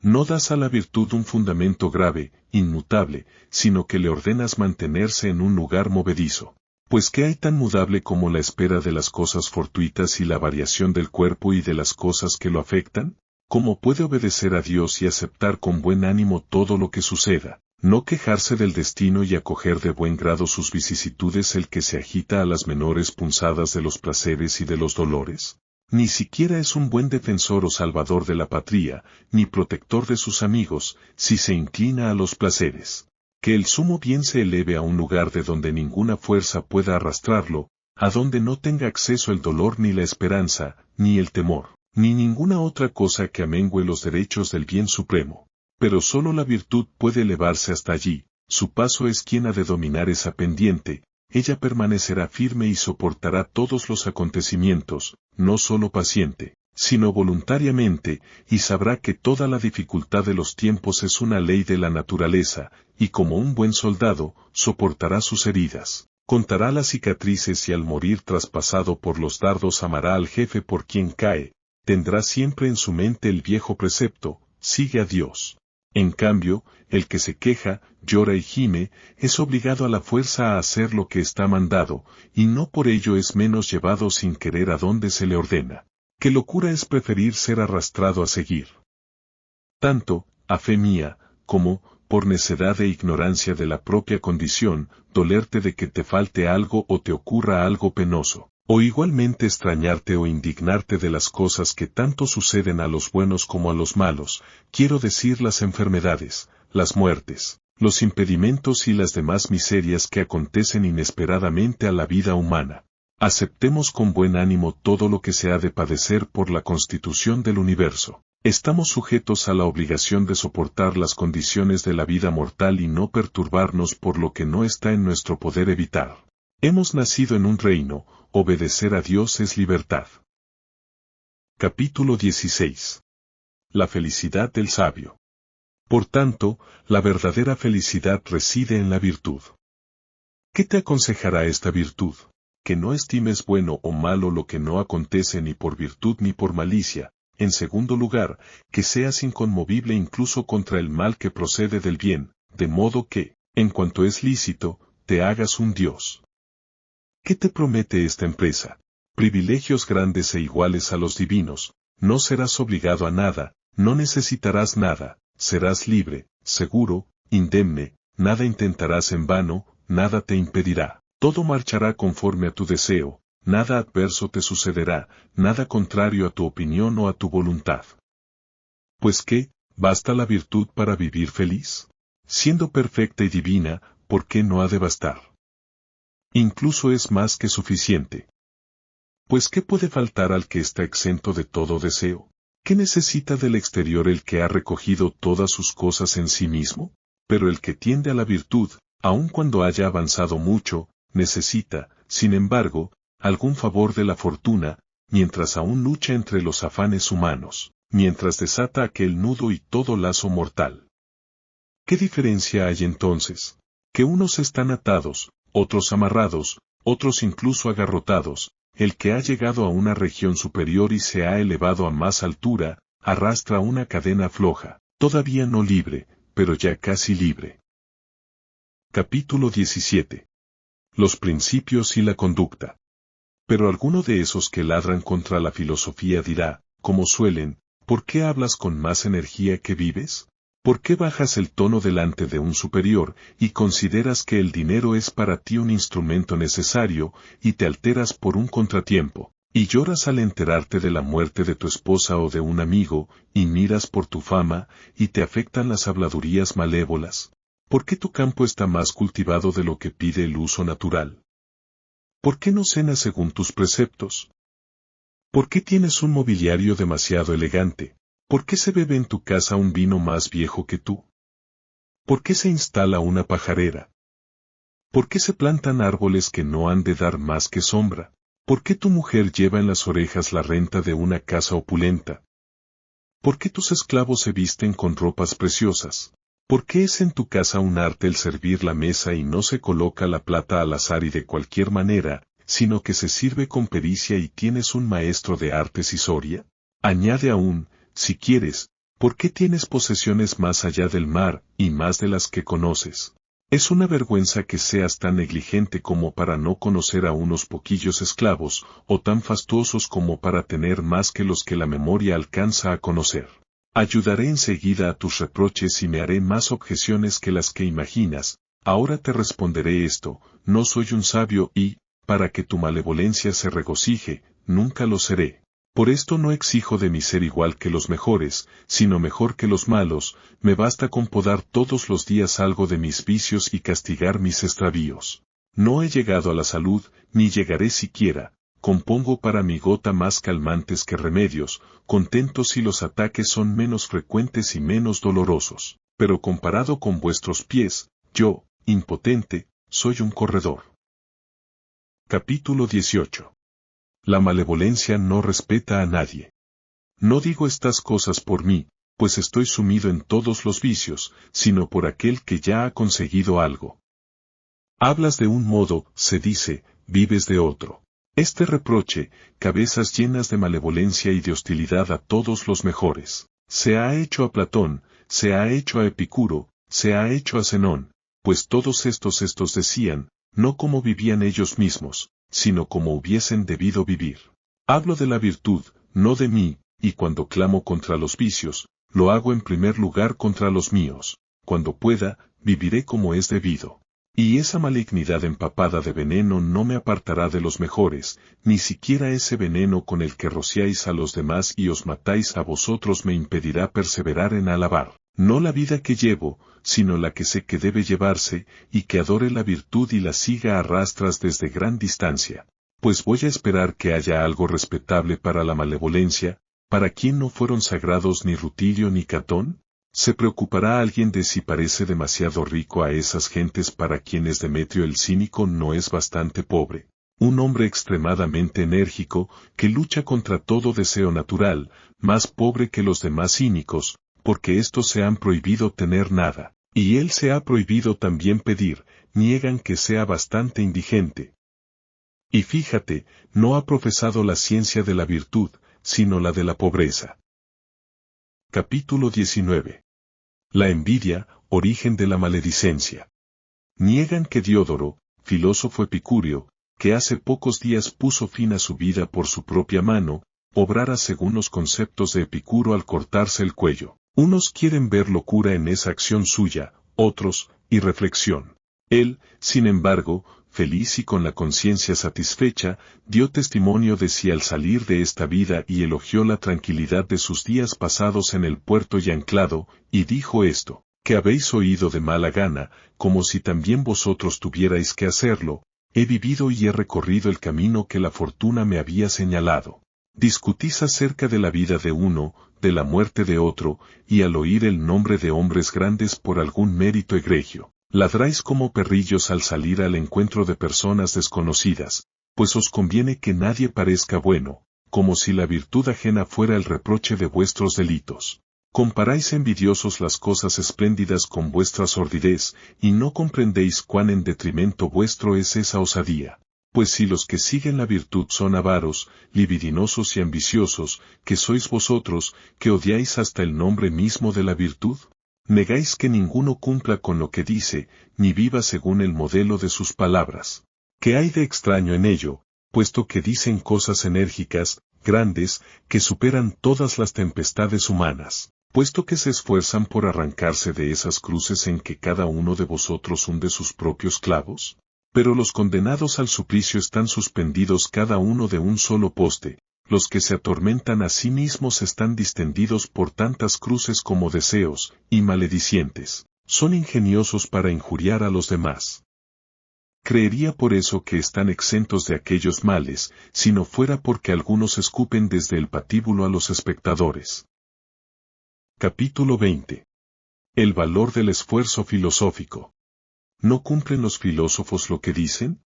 B: No das a la virtud un fundamento grave, inmutable, sino que le ordenas mantenerse en un lugar movedizo. Pues ¿qué hay tan mudable como la espera de las cosas fortuitas y la variación del cuerpo y de las cosas que lo afectan? ¿Cómo puede obedecer a Dios y aceptar con buen ánimo todo lo que suceda? No quejarse del destino y acoger de buen grado sus vicisitudes el que se agita a las menores punzadas de los placeres y de los dolores. Ni siquiera es un buen defensor o salvador de la patria, ni protector de sus amigos, si se inclina a los placeres. Que el sumo bien se eleve a un lugar de donde ninguna fuerza pueda arrastrarlo, a donde no tenga acceso el dolor ni la esperanza, ni el temor, ni ninguna otra cosa que amengue los derechos del bien supremo. Pero solo la virtud puede elevarse hasta allí, su paso es quien ha de dominar esa pendiente, ella permanecerá firme y soportará todos los acontecimientos, no solo paciente, sino voluntariamente, y sabrá que toda la dificultad de los tiempos es una ley de la naturaleza, y como un buen soldado, soportará sus heridas. Contará las cicatrices y al morir traspasado por los dardos amará al jefe por quien cae, tendrá siempre en su mente el viejo precepto, sigue a Dios. En cambio, el que se queja, llora y gime, es obligado a la fuerza a hacer lo que está mandado, y no por ello es menos llevado sin querer a donde se le ordena. Qué locura es preferir ser arrastrado a seguir. Tanto, a fe mía, como, por necedad e ignorancia de la propia condición, dolerte de que te falte algo o te ocurra algo penoso. O igualmente extrañarte o indignarte de las cosas que tanto suceden a los buenos como a los malos, quiero decir las enfermedades, las muertes, los impedimentos y las demás miserias que acontecen inesperadamente a la vida humana. Aceptemos con buen ánimo todo lo que se ha de padecer por la constitución del universo. Estamos sujetos a la obligación de soportar las condiciones de la vida mortal y no perturbarnos por lo que no está en nuestro poder evitar. Hemos nacido en un reino, obedecer a Dios es libertad. Capítulo 16. La felicidad del sabio. Por tanto, la verdadera felicidad reside en la virtud. ¿Qué te aconsejará esta virtud? Que no estimes bueno o malo lo que no acontece ni por virtud ni por malicia. En segundo lugar, que seas inconmovible incluso contra el mal que procede del bien, de modo que, en cuanto es lícito, te hagas un Dios. ¿Qué te promete esta empresa? Privilegios grandes e iguales a los divinos, no serás obligado a nada, no necesitarás nada, serás libre, seguro, indemne, nada intentarás en vano, nada te impedirá, todo marchará conforme a tu deseo, nada adverso te sucederá, nada contrario a tu opinión o a tu voluntad. Pues ¿qué? ¿Basta la virtud para vivir feliz? Siendo perfecta y divina, ¿por qué no ha de bastar? Incluso es más que suficiente. Pues ¿qué puede faltar al que está exento de todo deseo? ¿Qué necesita del exterior el que ha recogido todas sus cosas en sí mismo? Pero el que tiende a la virtud, aun cuando haya avanzado mucho, necesita, sin embargo, algún favor de la fortuna, mientras aún lucha entre los afanes humanos, mientras desata aquel nudo y todo lazo mortal. ¿Qué diferencia hay entonces? Que unos están atados, otros amarrados, otros incluso agarrotados. El que ha llegado a una región superior y se ha elevado a más altura, arrastra una cadena floja, todavía no libre, pero ya casi libre. Capítulo 17. Los principios y la conducta. Pero alguno de esos que ladran contra la filosofía dirá, como suelen, ¿por qué hablas con más energía que vives? ¿Por qué bajas el tono delante de un superior y consideras que el dinero es para ti un instrumento necesario y te alteras por un contratiempo, y lloras al enterarte de la muerte de tu esposa o de un amigo, y miras por tu fama, y te afectan las habladurías malévolas? ¿Por qué tu campo está más cultivado de lo que pide el uso natural? ¿Por qué no cenas según tus preceptos? ¿Por qué tienes un mobiliario demasiado elegante? ¿Por qué se bebe en tu casa un vino más viejo que tú? ¿Por qué se instala una pajarera? ¿Por qué se plantan árboles que no han de dar más que sombra? ¿Por qué tu mujer lleva en las orejas la renta de una casa opulenta? ¿Por qué tus esclavos se visten con ropas preciosas? ¿Por qué es en tu casa un arte el servir la mesa y no se coloca la plata al azar y de cualquier manera, sino que se sirve con pericia y tienes un maestro de artes y soria? Añade aún, si quieres, ¿por qué tienes posesiones más allá del mar, y más de las que conoces? Es una vergüenza que seas tan negligente como para no conocer a unos poquillos esclavos, o tan fastuosos como para tener más que los que la memoria alcanza a conocer. Ayudaré enseguida a tus reproches y me haré más objeciones que las que imaginas. Ahora te responderé esto, no soy un sabio y, para que tu malevolencia se regocije, nunca lo seré. Por esto no exijo de mi ser igual que los mejores, sino mejor que los malos, me basta con podar todos los días algo de mis vicios y castigar mis extravíos. No he llegado a la salud, ni llegaré siquiera, compongo para mi gota más calmantes que remedios, contento si los ataques son menos frecuentes y menos dolorosos, pero comparado con vuestros pies, yo, impotente, soy un corredor. Capítulo 18. La malevolencia no respeta a nadie. No digo estas cosas por mí, pues estoy sumido en todos los vicios, sino por aquel que ya ha conseguido algo. Hablas de un modo, se dice, vives de otro. Este reproche, cabezas llenas de malevolencia y de hostilidad a todos los mejores, se ha hecho a Platón, se ha hecho a Epicuro, se ha hecho a Zenón, pues todos estos decían, no como vivían ellos mismos, sino como hubiesen debido vivir. Hablo de la virtud, no de mí, y cuando clamo contra los vicios, lo hago en primer lugar contra los míos. Cuando pueda, viviré como es debido. Y esa malignidad empapada de veneno no me apartará de los mejores, ni siquiera ese veneno con el que rociáis a los demás y os matáis a vosotros me impedirá perseverar en alabar, no la vida que llevo, sino la que sé que debe llevarse, y que adore la virtud y la siga a rastras desde gran distancia. Pues voy a esperar que haya algo respetable para la malevolencia, ¿para quién no fueron sagrados ni Rutilio ni Catón? ¿Se preocupará alguien de si parece demasiado rico a esas gentes para quienes Demetrio el cínico no es bastante pobre? Un hombre extremadamente enérgico, que lucha contra todo deseo natural, más pobre que los demás cínicos, porque estos se han prohibido tener nada, y él se ha prohibido también pedir, niegan que sea bastante indigente. Y fíjate, no ha profesado la ciencia de la virtud, sino la de la pobreza. Capítulo 19. La envidia, origen de la maledicencia. Niegan que Diodoro, filósofo epicúreo, que hace pocos días puso fin a su vida por su propia mano, obrara según los conceptos de Epicuro al cortarse el cuello. Unos quieren ver locura en esa acción suya, otros, irreflexión. Él, sin embargo, feliz y con la conciencia satisfecha, dio testimonio de sí al salir de esta vida y elogió la tranquilidad de sus días pasados en el puerto y anclado, y dijo esto, que habéis oído de mala gana, como si también vosotros tuvierais que hacerlo, he vivido y he recorrido el camino que la fortuna me había señalado. Discutís acerca de la vida de uno, de la muerte de otro, y al oír el nombre de hombres grandes por algún mérito egregio, ladráis como perrillos al salir al encuentro de personas desconocidas, pues os conviene que nadie parezca bueno, como si la virtud ajena fuera el reproche de vuestros delitos. Comparáis envidiosos las cosas espléndidas con vuestra sordidez, y no comprendéis cuán en detrimento vuestro es esa osadía. Pues si los que siguen la virtud son avaros, libidinosos y ambiciosos, ¿qué sois vosotros, que odiáis hasta el nombre mismo de la virtud? Negáis que ninguno cumpla con lo que dice, ni viva según el modelo de sus palabras. ¿Qué hay de extraño en ello, puesto que dicen cosas enérgicas, grandes, que superan todas las tempestades humanas? Puesto que se esfuerzan por arrancarse de esas cruces en que cada uno de vosotros hunde sus propios clavos? Pero los condenados al suplicio están suspendidos cada uno de un solo poste, los que se atormentan a sí mismos están distendidos por tantas cruces como deseos, y maledicientes, son ingeniosos para injuriar a los demás. Creería por eso que están exentos de aquellos males, si no fuera porque algunos escupen desde el patíbulo a los espectadores. Capítulo 20. El valor del esfuerzo filosófico. ¿No cumplen los filósofos lo que dicen?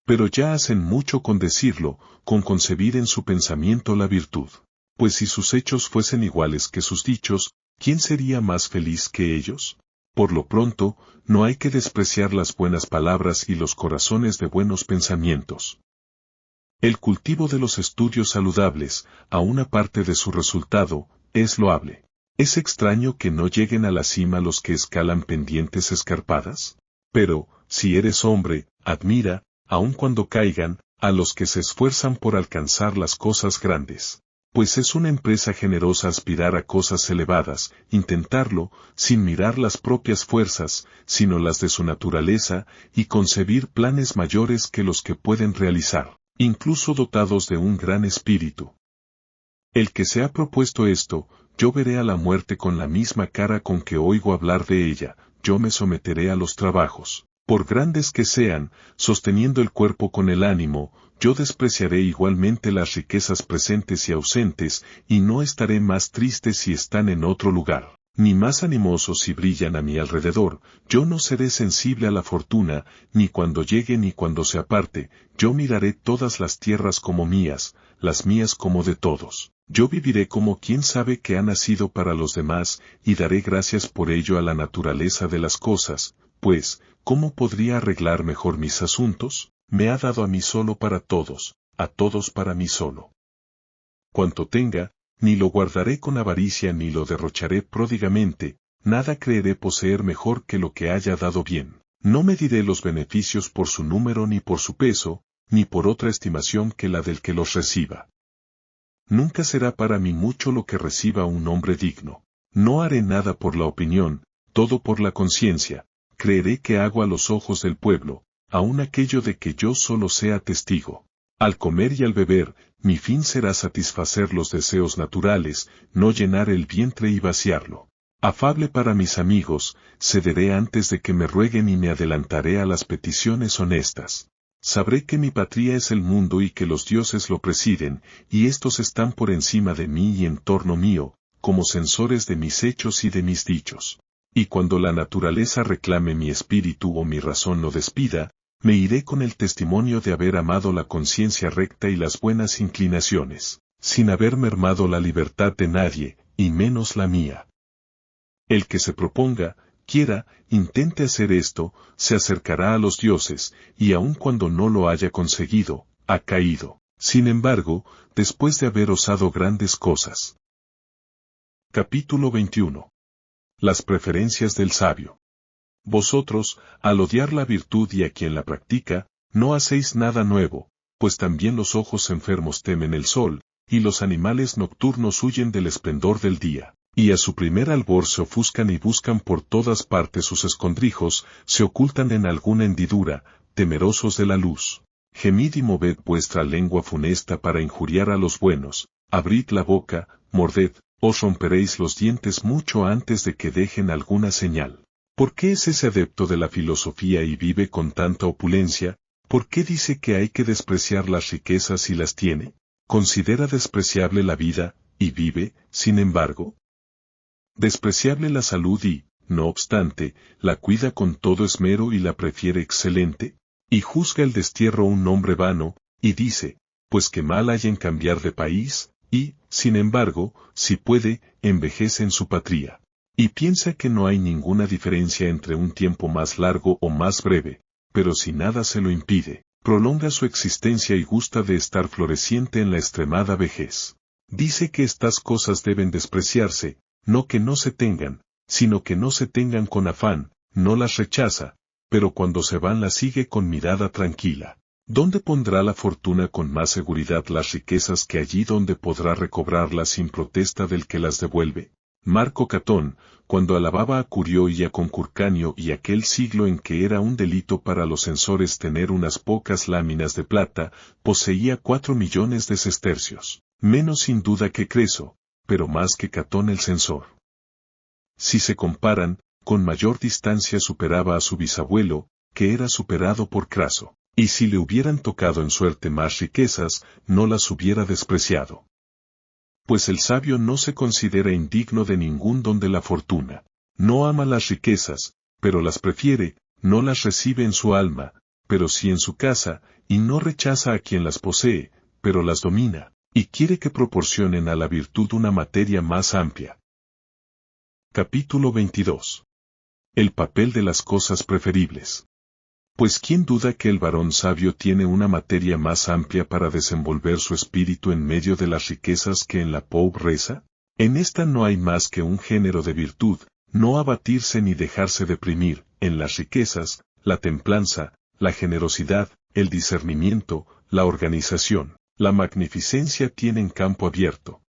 B: Pero ya hacen mucho con decirlo, con concebir en su pensamiento la virtud. Pues si sus hechos fuesen iguales que sus dichos, ¿quién sería más feliz que ellos? Por lo pronto, no hay que despreciar las buenas palabras y los corazones de buenos pensamientos. El cultivo de los estudios saludables, a una parte de su resultado, es loable. ¿Es extraño que no lleguen a la cima los que escalan pendientes escarpadas? Pero, si eres hombre, admira, aun cuando caigan, a los que se esfuerzan por alcanzar las cosas grandes. Pues es una empresa generosa aspirar a cosas elevadas, intentarlo, sin mirar las propias fuerzas, sino las de su naturaleza, y concebir planes mayores que los que pueden realizar, incluso dotados de un gran espíritu. El que se ha propuesto esto, yo veré a la muerte con la misma cara con que oigo hablar de ella, yo me someteré a los trabajos, por grandes que sean, sosteniendo el cuerpo con el ánimo, yo despreciaré igualmente las riquezas presentes y ausentes, y no estaré más triste si están en otro lugar, ni más animosos si brillan a mi alrededor, yo no seré sensible a la fortuna, ni cuando llegue ni cuando se aparte, yo miraré todas las tierras como mías, las mías como de todos. Yo viviré como quien sabe que ha nacido para los demás, y daré gracias por ello a la naturaleza de las cosas, pues, ¿cómo podría arreglar mejor mis asuntos? Me ha dado a mí solo para todos, a todos para mí solo. Cuanto tenga, ni lo guardaré con avaricia ni lo derrocharé pródigamente, nada creeré poseer mejor que lo que haya dado bien. No mediré los beneficios por su número ni por su peso, ni por otra estimación que la del que los reciba. Nunca será para mí mucho lo que reciba un hombre digno. No haré nada por la opinión, todo por la conciencia. Creeré que hago a los ojos del pueblo, aun aquello de que yo solo sea testigo. Al comer y al beber, mi fin será satisfacer los deseos naturales, no llenar el vientre y vaciarlo. Afable para mis amigos, cederé antes de que me rueguen y me adelantaré a las peticiones honestas. Sabré que mi patria es el mundo y que los dioses lo presiden, y estos están por encima de mí y en torno mío, como censores de mis hechos y de mis dichos. Y cuando la naturaleza reclame mi espíritu o mi razón lo despida, me iré con el testimonio de haber amado la conciencia recta y las buenas inclinaciones, sin haber mermado la libertad de nadie, y menos la mía. El que se proponga, quiera, intente hacer esto, se acercará a los dioses, y aun cuando no lo haya conseguido, ha caído, sin embargo, después de haber osado grandes cosas. Capítulo 21. Las preferencias del sabio. Vosotros, al odiar la virtud y a quien la practica, no hacéis nada nuevo, pues también los ojos enfermos temen el sol, y los animales nocturnos huyen del esplendor del día, y a su primer albor se ofuscan y buscan por todas partes sus escondrijos, se ocultan en alguna hendidura, temerosos de la luz. Gemid y moved vuestra lengua funesta para injuriar a los buenos, abrid la boca, morded, os romperéis los dientes mucho antes de que dejen alguna señal. ¿Por qué es ese adepto de la filosofía y vive con tanta opulencia? ¿Por qué dice que hay que despreciar las riquezas si las tiene? ¿Considera despreciable la vida, y vive, sin embargo? ¿Despreciable la salud y, no obstante, la cuida con todo esmero y la prefiere excelente? Y juzga el destierro un hombre vano, y dice, pues que mal hay en cambiar de país, y, sin embargo, si puede, envejece en su patria. Y piensa que no hay ninguna diferencia entre un tiempo más largo o más breve, pero si nada se lo impide, prolonga su existencia y gusta de estar floreciente en la extremada vejez. Dice que estas cosas deben despreciarse, no que no se tengan, sino que no se tengan con afán, no las rechaza, pero cuando se van las sigue con mirada tranquila. ¿Dónde pondrá la fortuna con más seguridad las riquezas que allí donde podrá recobrarlas sin protesta del que las devuelve? Marco Catón, cuando alababa a Curio y a Concurcanio y aquel siglo en que era un delito para los censores tener unas pocas láminas de plata, poseía 4 millones de sestercios, menos sin duda que Creso, pero más que Catón el censor. Si se comparan, con mayor distancia superaba a su bisabuelo, que era superado por Craso, y si le hubieran tocado en suerte más riquezas, no las hubiera despreciado. Pues el sabio no se considera indigno de ningún don de la fortuna, no ama las riquezas, pero las prefiere, no las recibe en su alma, pero sí en su casa, y no rechaza a quien las posee, pero las domina, y quiere que proporcionen a la virtud una materia más amplia. Capítulo 22. El papel de las cosas preferibles. Pues ¿quién duda que el varón sabio tiene una materia más amplia para desenvolver su espíritu en medio de las riquezas que en la pobreza? En esta no hay más que un género de virtud, no abatirse ni dejarse deprimir, en las riquezas, la templanza, la generosidad, el discernimiento, la organización, la magnificencia tienen campo abierto.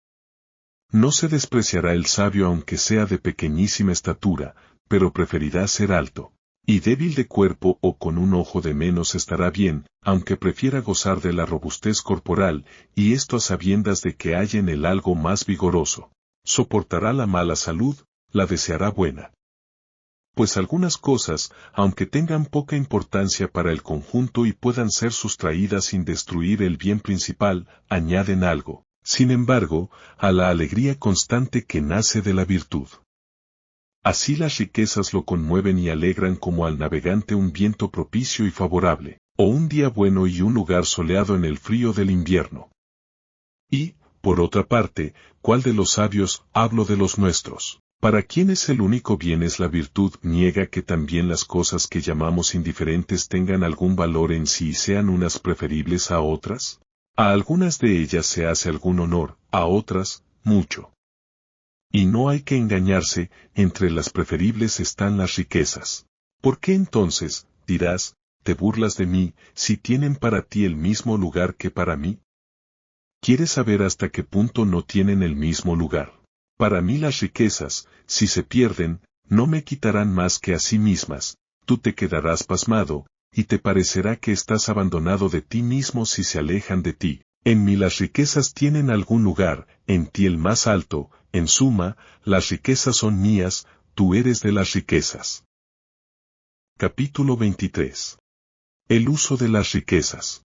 B: No se despreciará el sabio aunque sea de pequeñísima estatura, pero preferirá ser alto. Y débil de cuerpo o con un ojo de menos estará bien, aunque prefiera gozar de la robustez corporal, y esto a sabiendas de que hay en él algo más vigoroso. Soportará la mala salud, la deseará buena. Pues algunas cosas, aunque tengan poca importancia para el conjunto y puedan ser sustraídas sin destruir el bien principal, añaden algo, sin embargo, a la alegría constante que nace de la virtud. Así las riquezas lo conmueven y alegran como al navegante un viento propicio y favorable, o un día bueno y un lugar soleado en el frío del invierno. Y, por otra parte, ¿cuál de los sabios, hablo de los nuestros, para quienes el único bien es la virtud, niega que también las cosas que llamamos indiferentes tengan algún valor en sí y sean unas preferibles a otras? A algunas de ellas se hace algún honor, a otras, mucho. Y no hay que engañarse, entre las preferibles están las riquezas. ¿Por qué entonces, dirás, te burlas de mí, si tienen para ti el mismo lugar que para mí? ¿Quieres saber hasta qué punto no tienen el mismo lugar? Para mí las riquezas, si se pierden, no me quitarán más que a sí mismas, tú te quedarás pasmado, y te parecerá que estás abandonado de ti mismo si se alejan de ti. En mí las riquezas tienen algún lugar, en ti el más alto. En suma, las riquezas son mías, tú eres de las riquezas. Capítulo 23. El uso de las riquezas.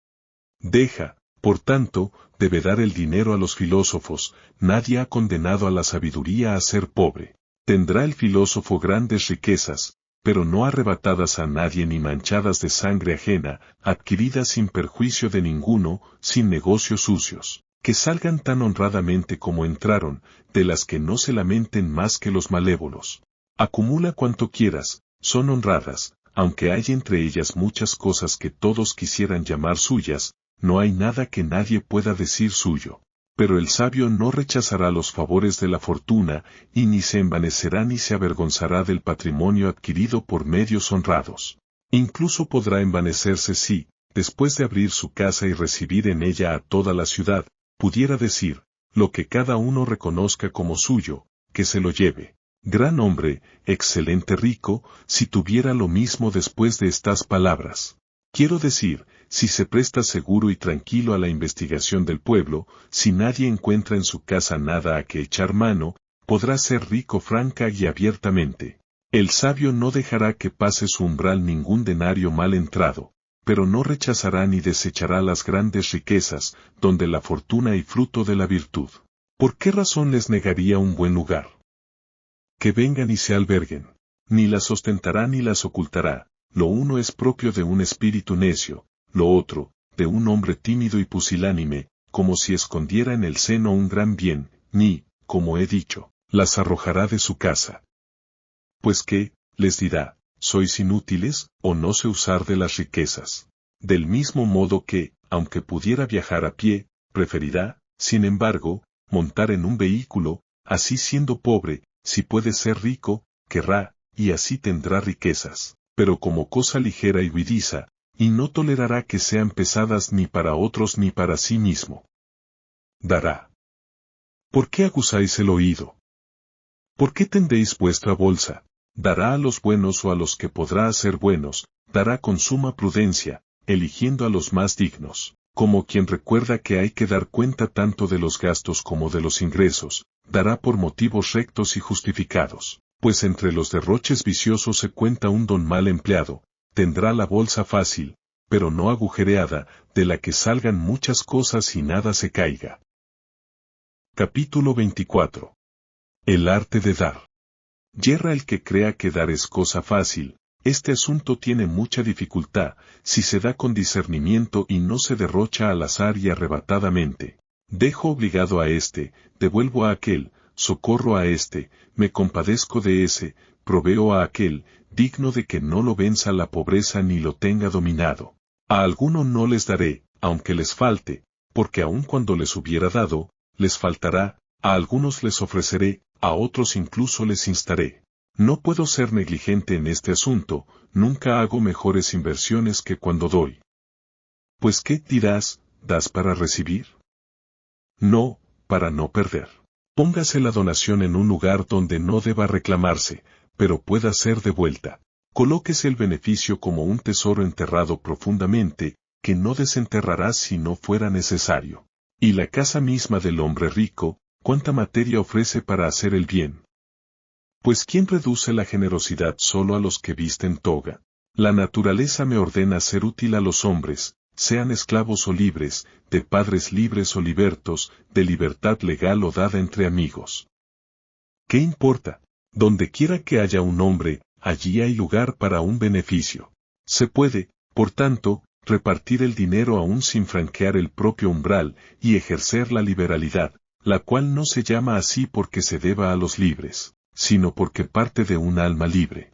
B: Deja, por tanto, de dar el dinero a los filósofos, nadie ha condenado a la sabiduría a ser pobre. Tendrá el filósofo grandes riquezas, pero no arrebatadas a nadie ni manchadas de sangre ajena, adquiridas sin perjuicio de ninguno, sin negocios sucios. Que salgan tan honradamente como entraron, de las que no se lamenten más que los malévolos. Acumula cuanto quieras, son honradas, aunque hay entre ellas muchas cosas que todos quisieran llamar suyas, no hay nada que nadie pueda decir suyo. Pero el sabio no rechazará los favores de la fortuna, y ni se envanecerá ni se avergonzará del patrimonio adquirido por medios honrados. Incluso podrá envanecerse si, después de abrir su casa y recibir en ella a toda la ciudad, pudiera decir, lo que cada uno reconozca como suyo, que se lo lleve. Gran hombre, excelente rico, si tuviera lo mismo después de estas palabras. Quiero decir, si se presta seguro y tranquilo a la investigación del pueblo, si nadie encuentra en su casa nada a que echar mano, podrá ser rico franca y abiertamente. El sabio no dejará que pase su umbral ningún denario mal entrado, pero no rechazará ni desechará las grandes riquezas, donde la fortuna y fruto de la virtud. ¿Por qué razón les negaría un buen lugar? Que vengan y se alberguen. Ni las ostentará ni las ocultará, lo uno es propio de un espíritu necio, lo otro, de un hombre tímido y pusilánime, como si escondiera en el seno un gran bien, ni, como he dicho, las arrojará de su casa. Pues qué, les dirá, ¿sois inútiles, o no sé usar de las riquezas? Del mismo modo que, aunque pudiera viajar a pie, preferirá, sin embargo, montar en un vehículo, así siendo pobre, si puede ser rico, querrá, y así tendrá riquezas, pero como cosa ligera y huidiza, y no tolerará que sean pesadas ni para otros ni para sí mismo. Dará. ¿Por qué aguzáis el oído? ¿Por qué tendéis vuestra bolsa? Dará a los buenos o a los que podrá hacer buenos, dará con suma prudencia, eligiendo a los más dignos, como quien recuerda que hay que dar cuenta tanto de los gastos como de los ingresos, dará por motivos rectos y justificados, pues entre los derroches viciosos se cuenta un don mal empleado, tendrá la bolsa fácil, pero no agujereada, de la que salgan muchas cosas y nada se caiga. Capítulo 24. El arte de dar. Yerra el que crea que dar es cosa fácil, este asunto tiene mucha dificultad, si se da con discernimiento y no se derrocha al azar y arrebatadamente. Dejo obligado a este, devuelvo a aquel, socorro a este, me compadezco de ese, proveo a aquel, digno de que no lo venza la pobreza ni lo tenga dominado. A alguno no les daré, aunque les falte, porque aun cuando les hubiera dado, les faltará, a algunos les ofreceré, a otros incluso les instaré. No puedo ser negligente en este asunto, nunca hago mejores inversiones que cuando doy. Pues ¿qué dirás, das para recibir? No, para no perder. Póngase la donación en un lugar donde no deba reclamarse, pero pueda ser devuelta. Colóquese el beneficio como un tesoro enterrado profundamente, que no desenterrará si no fuera necesario. Y la casa misma del hombre rico, ¿cuánta materia ofrece para hacer el bien? Pues ¿quién reduce la generosidad solo a los que visten toga? La naturaleza me ordena ser útil a los hombres, sean esclavos o libres, de padres libres o libertos, de libertad legal o dada entre amigos. ¿Qué importa? Donde quiera que haya un hombre, allí hay lugar para un beneficio. Se puede, por tanto, repartir el dinero aún sin franquear el propio umbral, y ejercer la liberalidad, la cual no se llama así porque se deba a los libres, sino porque parte de un alma libre.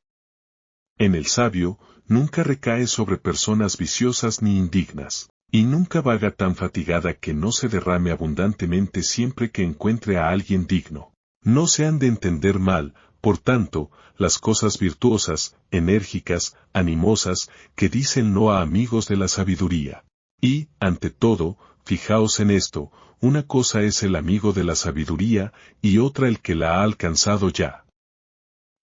B: En el sabio, nunca recae sobre personas viciosas ni indignas, y nunca vaga tan fatigada que no se derrame abundantemente siempre que encuentre a alguien digno. No se han de entender mal, por tanto, las cosas virtuosas, enérgicas, animosas, que dicen no a amigos de la sabiduría. Y, ante todo, fijaos en esto, una cosa es el amigo de la sabiduría, y otra el que la ha alcanzado ya.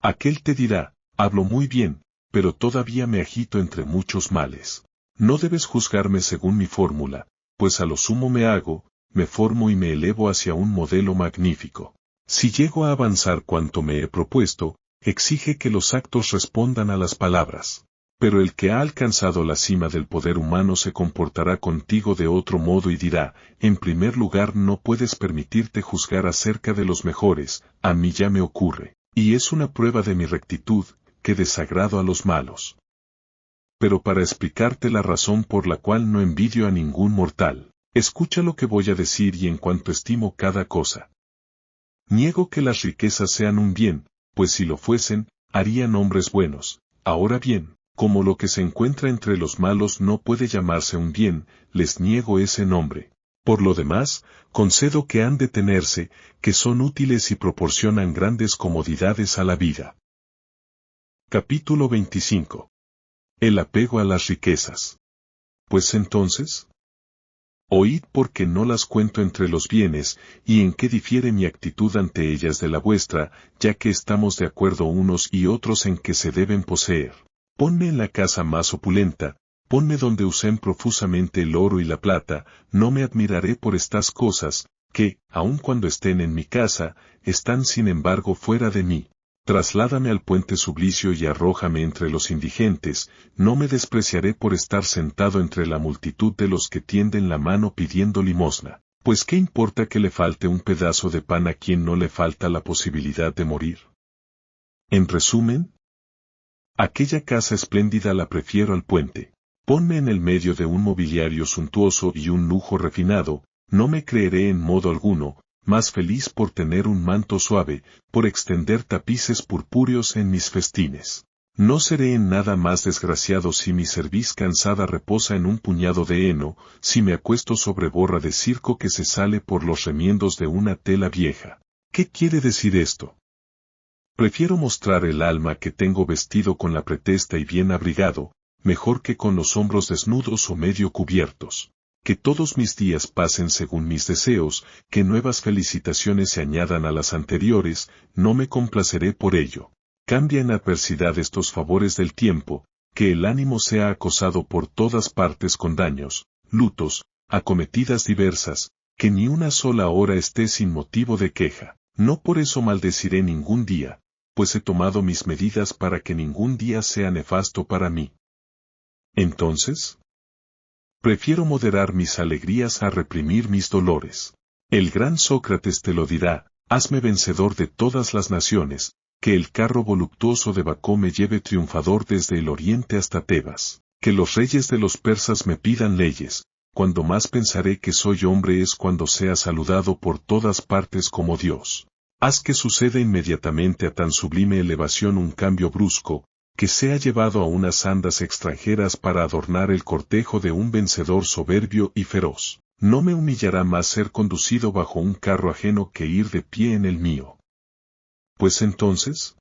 B: Aquel te dirá, hablo muy bien, pero todavía me agito entre muchos males. No debes juzgarme según mi fórmula, pues a lo sumo me formo y me elevo hacia un modelo magnífico. Si llego a avanzar cuanto me he propuesto, exige que los actos respondan a las palabras. Pero el que ha alcanzado la cima del poder humano se comportará contigo de otro modo y dirá, en primer lugar no puedes permitirte juzgar acerca de los mejores, a mí ya me ocurre, y es una prueba de mi rectitud, que desagrado a los malos. Pero para explicarte la razón por la cual no envidio a ningún mortal, escucha lo que voy a decir y en cuanto estimo cada cosa. Niego que las riquezas sean un bien, pues si lo fuesen, harían hombres buenos. Ahora bien, como lo que se encuentra entre los malos no puede llamarse un bien, les niego ese nombre. Por lo demás, concedo que han de tenerse, que son útiles y proporcionan grandes comodidades a la vida. Capítulo 25. El apego a las riquezas. Pues entonces, Oíd porque no las cuento entre los bienes, y en qué difiere mi actitud ante ellas de la vuestra, ya que estamos de acuerdo unos y otros en que se deben poseer. Ponme en la casa más opulenta, ponme donde usen profusamente el oro y la plata, no me admiraré por estas cosas, que, aun cuando estén en mi casa, están sin embargo fuera de mí. Trasládame al puente Sublicio y arrójame entre los indigentes, no me despreciaré por estar sentado entre la multitud de los que tienden la mano pidiendo limosna, pues qué importa que le falte un pedazo de pan a quien no le falta la posibilidad de morir. En resumen, aquella casa espléndida la prefiero al puente. Ponme en el medio de un mobiliario suntuoso y un lujo refinado, no me creeré en modo alguno más feliz por tener un manto suave, por extender tapices purpúreos en mis festines. No seré en nada más desgraciado si mi cerviz cansada reposa en un puñado de heno, si me acuesto sobre borra de circo que se sale por los remiendos de una tela vieja. ¿Qué quiere decir esto? Prefiero mostrar el alma que tengo vestido con la pretesta y bien abrigado, mejor que con los hombros desnudos o medio cubiertos. Que todos mis días pasen según mis deseos, que nuevas felicitaciones se añadan a las anteriores, no me complaceré por ello. Cambia en adversidad estos favores del tiempo, que el ánimo sea acosado por todas partes con daños, lutos, acometidas diversas, que ni una sola hora esté sin motivo de queja. No por eso maldeciré ningún día, pues he tomado mis medidas para que ningún día sea nefasto para mí. Entonces, prefiero moderar mis alegrías a reprimir mis dolores. El gran Sócrates te lo dirá, hazme vencedor de todas las naciones, que el carro voluptuoso de Bacó me lleve triunfador desde el oriente hasta Tebas, que los reyes de los persas me pidan leyes, cuando más pensaré que soy hombre es cuando sea saludado por todas partes como Dios. Haz que suceda inmediatamente a tan sublime elevación un cambio brusco, que sea llevado a unas andas extranjeras para adornar el cortejo de un vencedor soberbio y feroz. No me humillará más ser conducido bajo un carro ajeno que ir de pie en el mío. Pues entonces,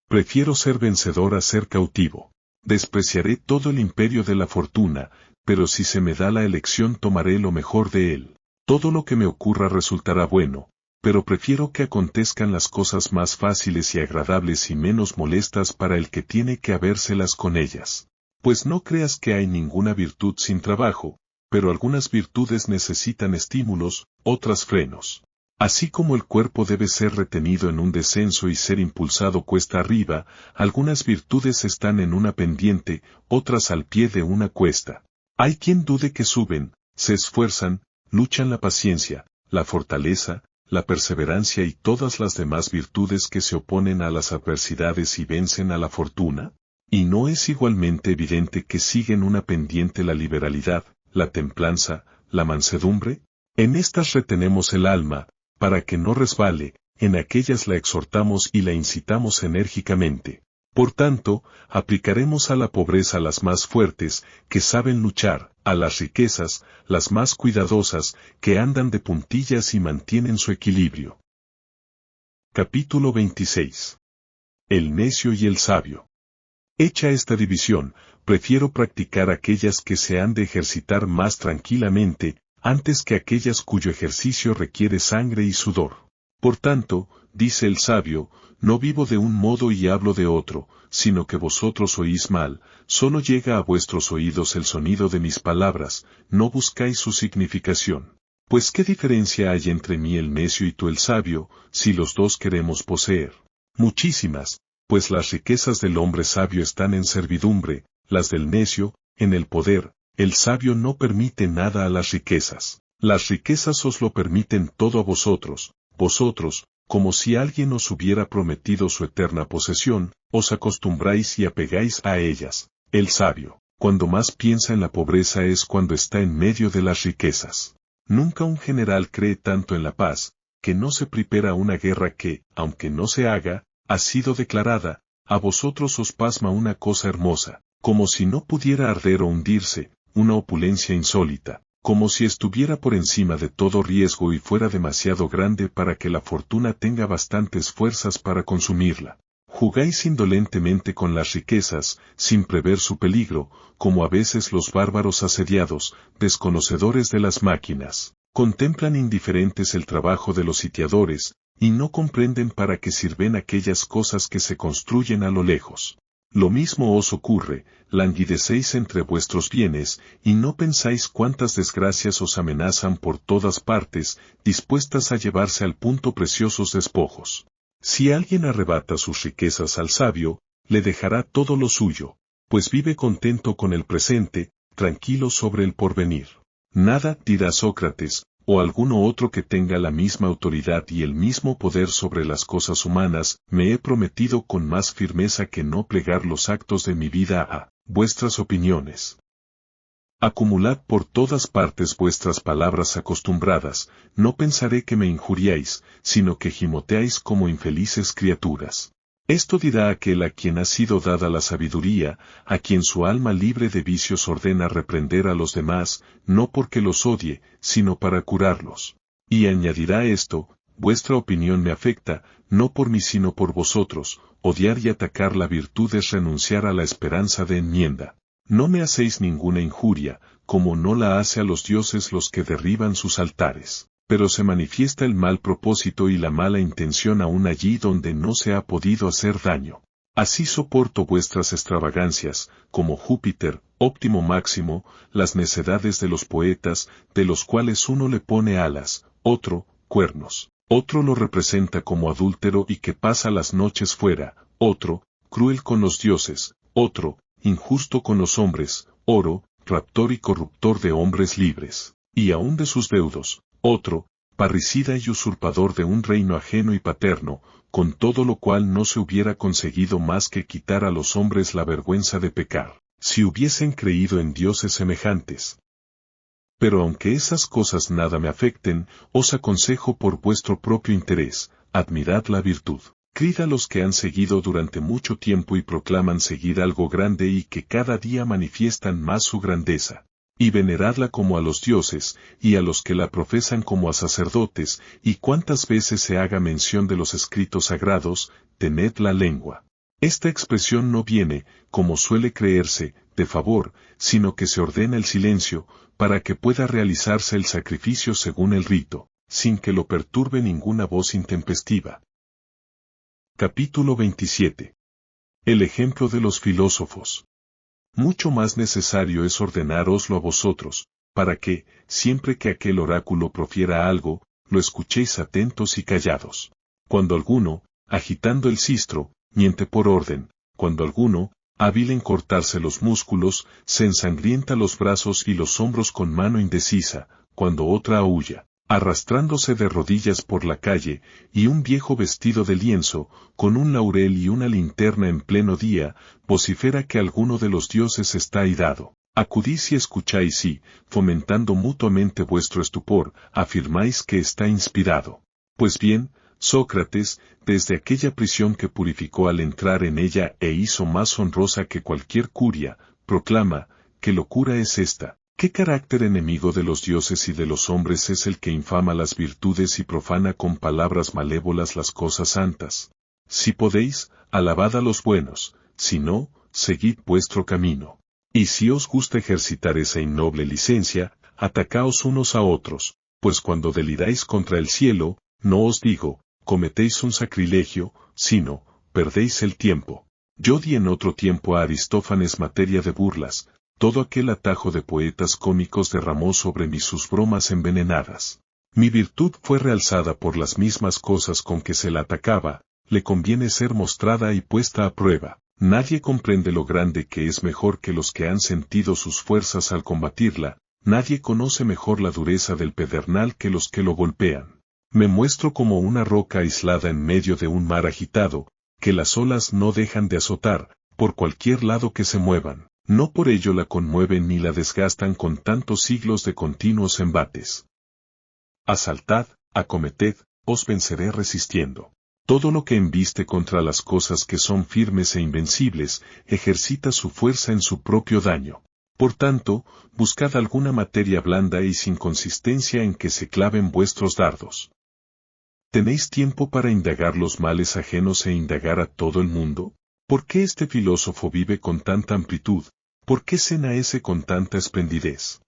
B: prefiero ser vencedor a ser cautivo. Despreciaré todo el imperio de la fortuna, pero si se me da la elección tomaré lo mejor de él. Todo lo que me ocurra resultará bueno, pero prefiero que acontezcan las cosas más fáciles y agradables y menos molestas para el que tiene que habérselas con ellas. Pues no creas que hay ninguna virtud sin trabajo, pero algunas virtudes necesitan estímulos, otras frenos. Así como el cuerpo debe ser retenido en un descenso y ser impulsado cuesta arriba, algunas virtudes están en una pendiente, otras al pie de una cuesta. Hay quien dude que suben, se esfuerzan, luchan la paciencia, la fortaleza, la perseverancia y todas las demás virtudes que se oponen a las adversidades y vencen a la fortuna. ¿Y no es igualmente evidente que siguen una pendiente la liberalidad, la templanza, la mansedumbre? En estas retenemos el alma, para que no resbale, en aquellas la exhortamos y la incitamos enérgicamente. Por tanto, aplicaremos a la pobreza las más fuertes, que saben luchar, a las riquezas, las más cuidadosas, que andan de puntillas y mantienen su equilibrio. Capítulo 26. El necio y el sabio. Hecha esta división, prefiero practicar aquellas que se han de ejercitar más tranquilamente, antes que aquellas cuyo ejercicio requiere sangre y sudor. Por tanto, dice el sabio, no vivo de un modo y hablo de otro, sino que vosotros oís mal, solo llega a vuestros oídos el sonido de mis palabras, no buscáis su significación. Pues ¿qué diferencia hay entre mí el necio y tú el sabio, si los dos queremos poseer? Muchísimas, pues las riquezas del hombre sabio están en servidumbre, las del necio, en el poder. El sabio no permite nada a las riquezas. Las riquezas os lo permiten todo a vosotros, como si alguien os hubiera prometido su eterna posesión, os acostumbráis y apegáis a ellas. El sabio, cuando más piensa en la pobreza es cuando está en medio de las riquezas. Nunca un general cree tanto en la paz, que no se prepara una guerra que, aunque no se haga, ha sido declarada. A vosotros os pasma una cosa hermosa, como si no pudiera arder o hundirse, una opulencia insólita, como si estuviera por encima de todo riesgo y fuera demasiado grande para que la fortuna tenga bastantes fuerzas para consumirla. Jugáis indolentemente con las riquezas, sin prever su peligro, como a veces los bárbaros asediados, desconocedores de las máquinas, contemplan indiferentes el trabajo de los sitiadores, y no comprenden para qué sirven aquellas cosas que se construyen a lo lejos. Lo mismo os ocurre, languidecéis entre vuestros bienes, y no pensáis cuántas desgracias os amenazan por todas partes, dispuestas a llevarse al punto preciosos despojos. Si alguien arrebata sus riquezas al sabio, le dejará todo lo suyo, pues vive contento con el presente, tranquilo sobre el porvenir. Nada, dirá Sócrates, o alguno otro que tenga la misma autoridad y el mismo poder sobre las cosas humanas, me he prometido con más firmeza que no plegar los actos de mi vida a vuestras opiniones. Acumulad por todas partes vuestras palabras acostumbradas, no pensaré que me injuriáis, sino que gimoteáis como infelices criaturas. Esto dirá aquel a quien ha sido dada la sabiduría, a quien su alma libre de vicios ordena reprender a los demás, no porque los odie, sino para curarlos. Y añadirá esto, vuestra opinión me afecta, no por mí sino por vosotros, odiar y atacar la virtud es renunciar a la esperanza de enmienda. No me hacéis ninguna injuria, como no la hace a los dioses los que derriban sus altares, pero se manifiesta el mal propósito y la mala intención aún allí donde no se ha podido hacer daño. Así soporto vuestras extravagancias, como Júpiter, óptimo máximo, las necedades de los poetas, de los cuales uno le pone alas, otro, cuernos, otro lo representa como adúltero y que pasa las noches fuera, otro, cruel con los dioses, otro, injusto con los hombres, oro, raptor y corruptor de hombres libres, y aun de sus deudos, otro, parricida y usurpador de un reino ajeno y paterno, con todo lo cual no se hubiera conseguido más que quitar a los hombres la vergüenza de pecar, si hubiesen creído en dioses semejantes. Pero aunque esas cosas nada me afecten, os aconsejo por vuestro propio interés, admirad la virtud. Crid a los que han seguido durante mucho tiempo y proclaman seguir algo grande y que cada día manifiestan más su grandeza. Y veneradla como a los dioses, y a los que la profesan como a sacerdotes, y cuantas veces se haga mención de los escritos sagrados, tened la lengua. Esta expresión no viene, como suele creerse, de favor, sino que se ordena el silencio, para que pueda realizarse el sacrificio según el rito, sin que lo perturbe ninguna voz intempestiva. Capítulo 27. El ejemplo de los filósofos. Mucho más necesario es ordenároslo a vosotros, para que, siempre que aquel oráculo profiera algo, lo escuchéis atentos y callados. Cuando alguno, agitando el sistro, miente por orden, cuando alguno, hábil en cortarse los músculos, se ensangrienta los brazos y los hombros con mano indecisa, cuando otra aúlla, arrastrándose de rodillas por la calle, y un viejo vestido de lienzo, con un laurel y una linterna en pleno día, vocifera que alguno de los dioses está airado. Acudís y escucháis y, fomentando mutuamente vuestro estupor, afirmáis que está inspirado. Pues bien, Sócrates, desde aquella prisión que purificó al entrar en ella e hizo más honrosa que cualquier curia, proclama, ¿qué locura es esta? ¿Qué carácter enemigo de los dioses y de los hombres es el que infama las virtudes y profana con palabras malévolas las cosas santas? Si podéis, alabad a los buenos, si no, seguid vuestro camino. Y si os gusta ejercitar esa innoble licencia, atacaos unos a otros, pues cuando deliráis contra el cielo, no os digo, cometéis un sacrilegio, sino, perdéis el tiempo. Yo di en otro tiempo a Aristófanes materia de burlas, todo aquel atajo de poetas cómicos derramó sobre mí sus bromas envenenadas. Mi virtud fue realzada por las mismas cosas con que se la atacaba, le conviene ser mostrada y puesta a prueba. Nadie comprende lo grande que es mejor que los que han sentido sus fuerzas al combatirla, nadie conoce mejor la dureza del pedernal que los que lo golpean. Me muestro como una roca aislada en medio de un mar agitado, que las olas no dejan de azotar, por cualquier lado que se muevan. No por ello la conmueven ni la desgastan con tantos siglos de continuos embates. Asaltad, acometed, os venceré resistiendo. Todo lo que embiste contra las cosas que son firmes e invencibles, ejercita su fuerza en su propio daño. Por tanto, buscad alguna materia blanda y sin consistencia en que se claven vuestros dardos. ¿Tenéis tiempo para indagar los males ajenos e indagar a todo el mundo? ¿Por qué este filósofo vive con tanta amplitud? ¿Por qué cena ese con tanta esplendidez?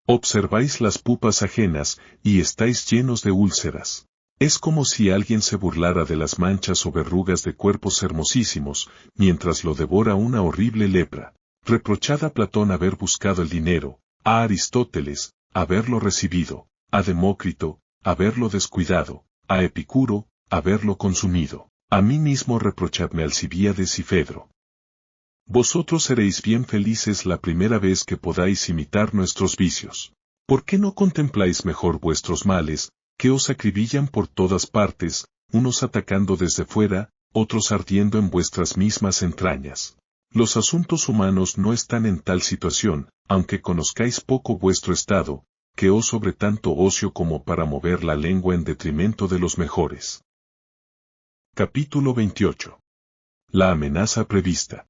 B: Observáis las pupas ajenas, y estáis llenos de úlceras. Es como si alguien se burlara de las manchas o verrugas de cuerpos hermosísimos, mientras lo devora una horrible lepra. Reprochad a Platón haber buscado el dinero, a Aristóteles, haberlo recibido, a Demócrito, haberlo descuidado, a Epicuro, haberlo consumido. A mí mismo reprochadme Alcibíades y Fedro. Vosotros seréis bien felices la primera vez que podáis imitar nuestros vicios. ¿Por qué no contempláis mejor vuestros males, que os acribillan por todas partes, unos atacando desde fuera, otros ardiendo en vuestras mismas entrañas? Los asuntos humanos no están en tal situación, aunque conozcáis poco vuestro estado, que os sobre tanto ocio como para mover la lengua en detrimento de los mejores. Capítulo 28. La amenaza prevista.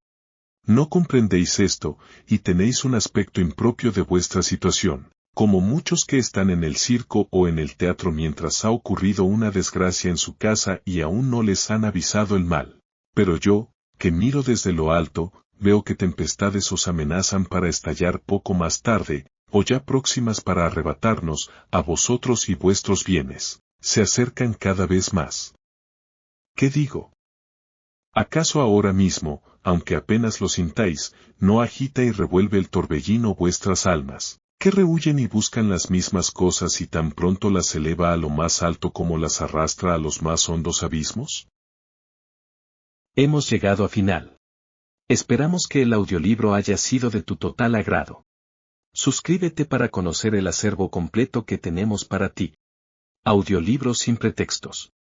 B: No comprendéis esto, y tenéis un aspecto impropio de vuestra situación, como muchos que están en el circo o en el teatro mientras ha ocurrido una desgracia en su casa y aún no les han avisado el mal. Pero yo, que miro desde lo alto, veo que tempestades os amenazan para estallar poco más tarde, o ya próximas para arrebatarnos, a vosotros y vuestros bienes. Se acercan cada vez más. ¿Qué digo? ¿Acaso ahora mismo, aunque apenas lo sintáis, no agita y revuelve el torbellino vuestras almas, que rehuyen y buscan las mismas cosas y tan pronto las eleva a lo más alto como las arrastra a los más hondos abismos?
A: Hemos llegado a final. Esperamos que el audiolibro haya sido de tu total agrado. Suscríbete para conocer el acervo completo que tenemos para ti. Audiolibros sin pretextos.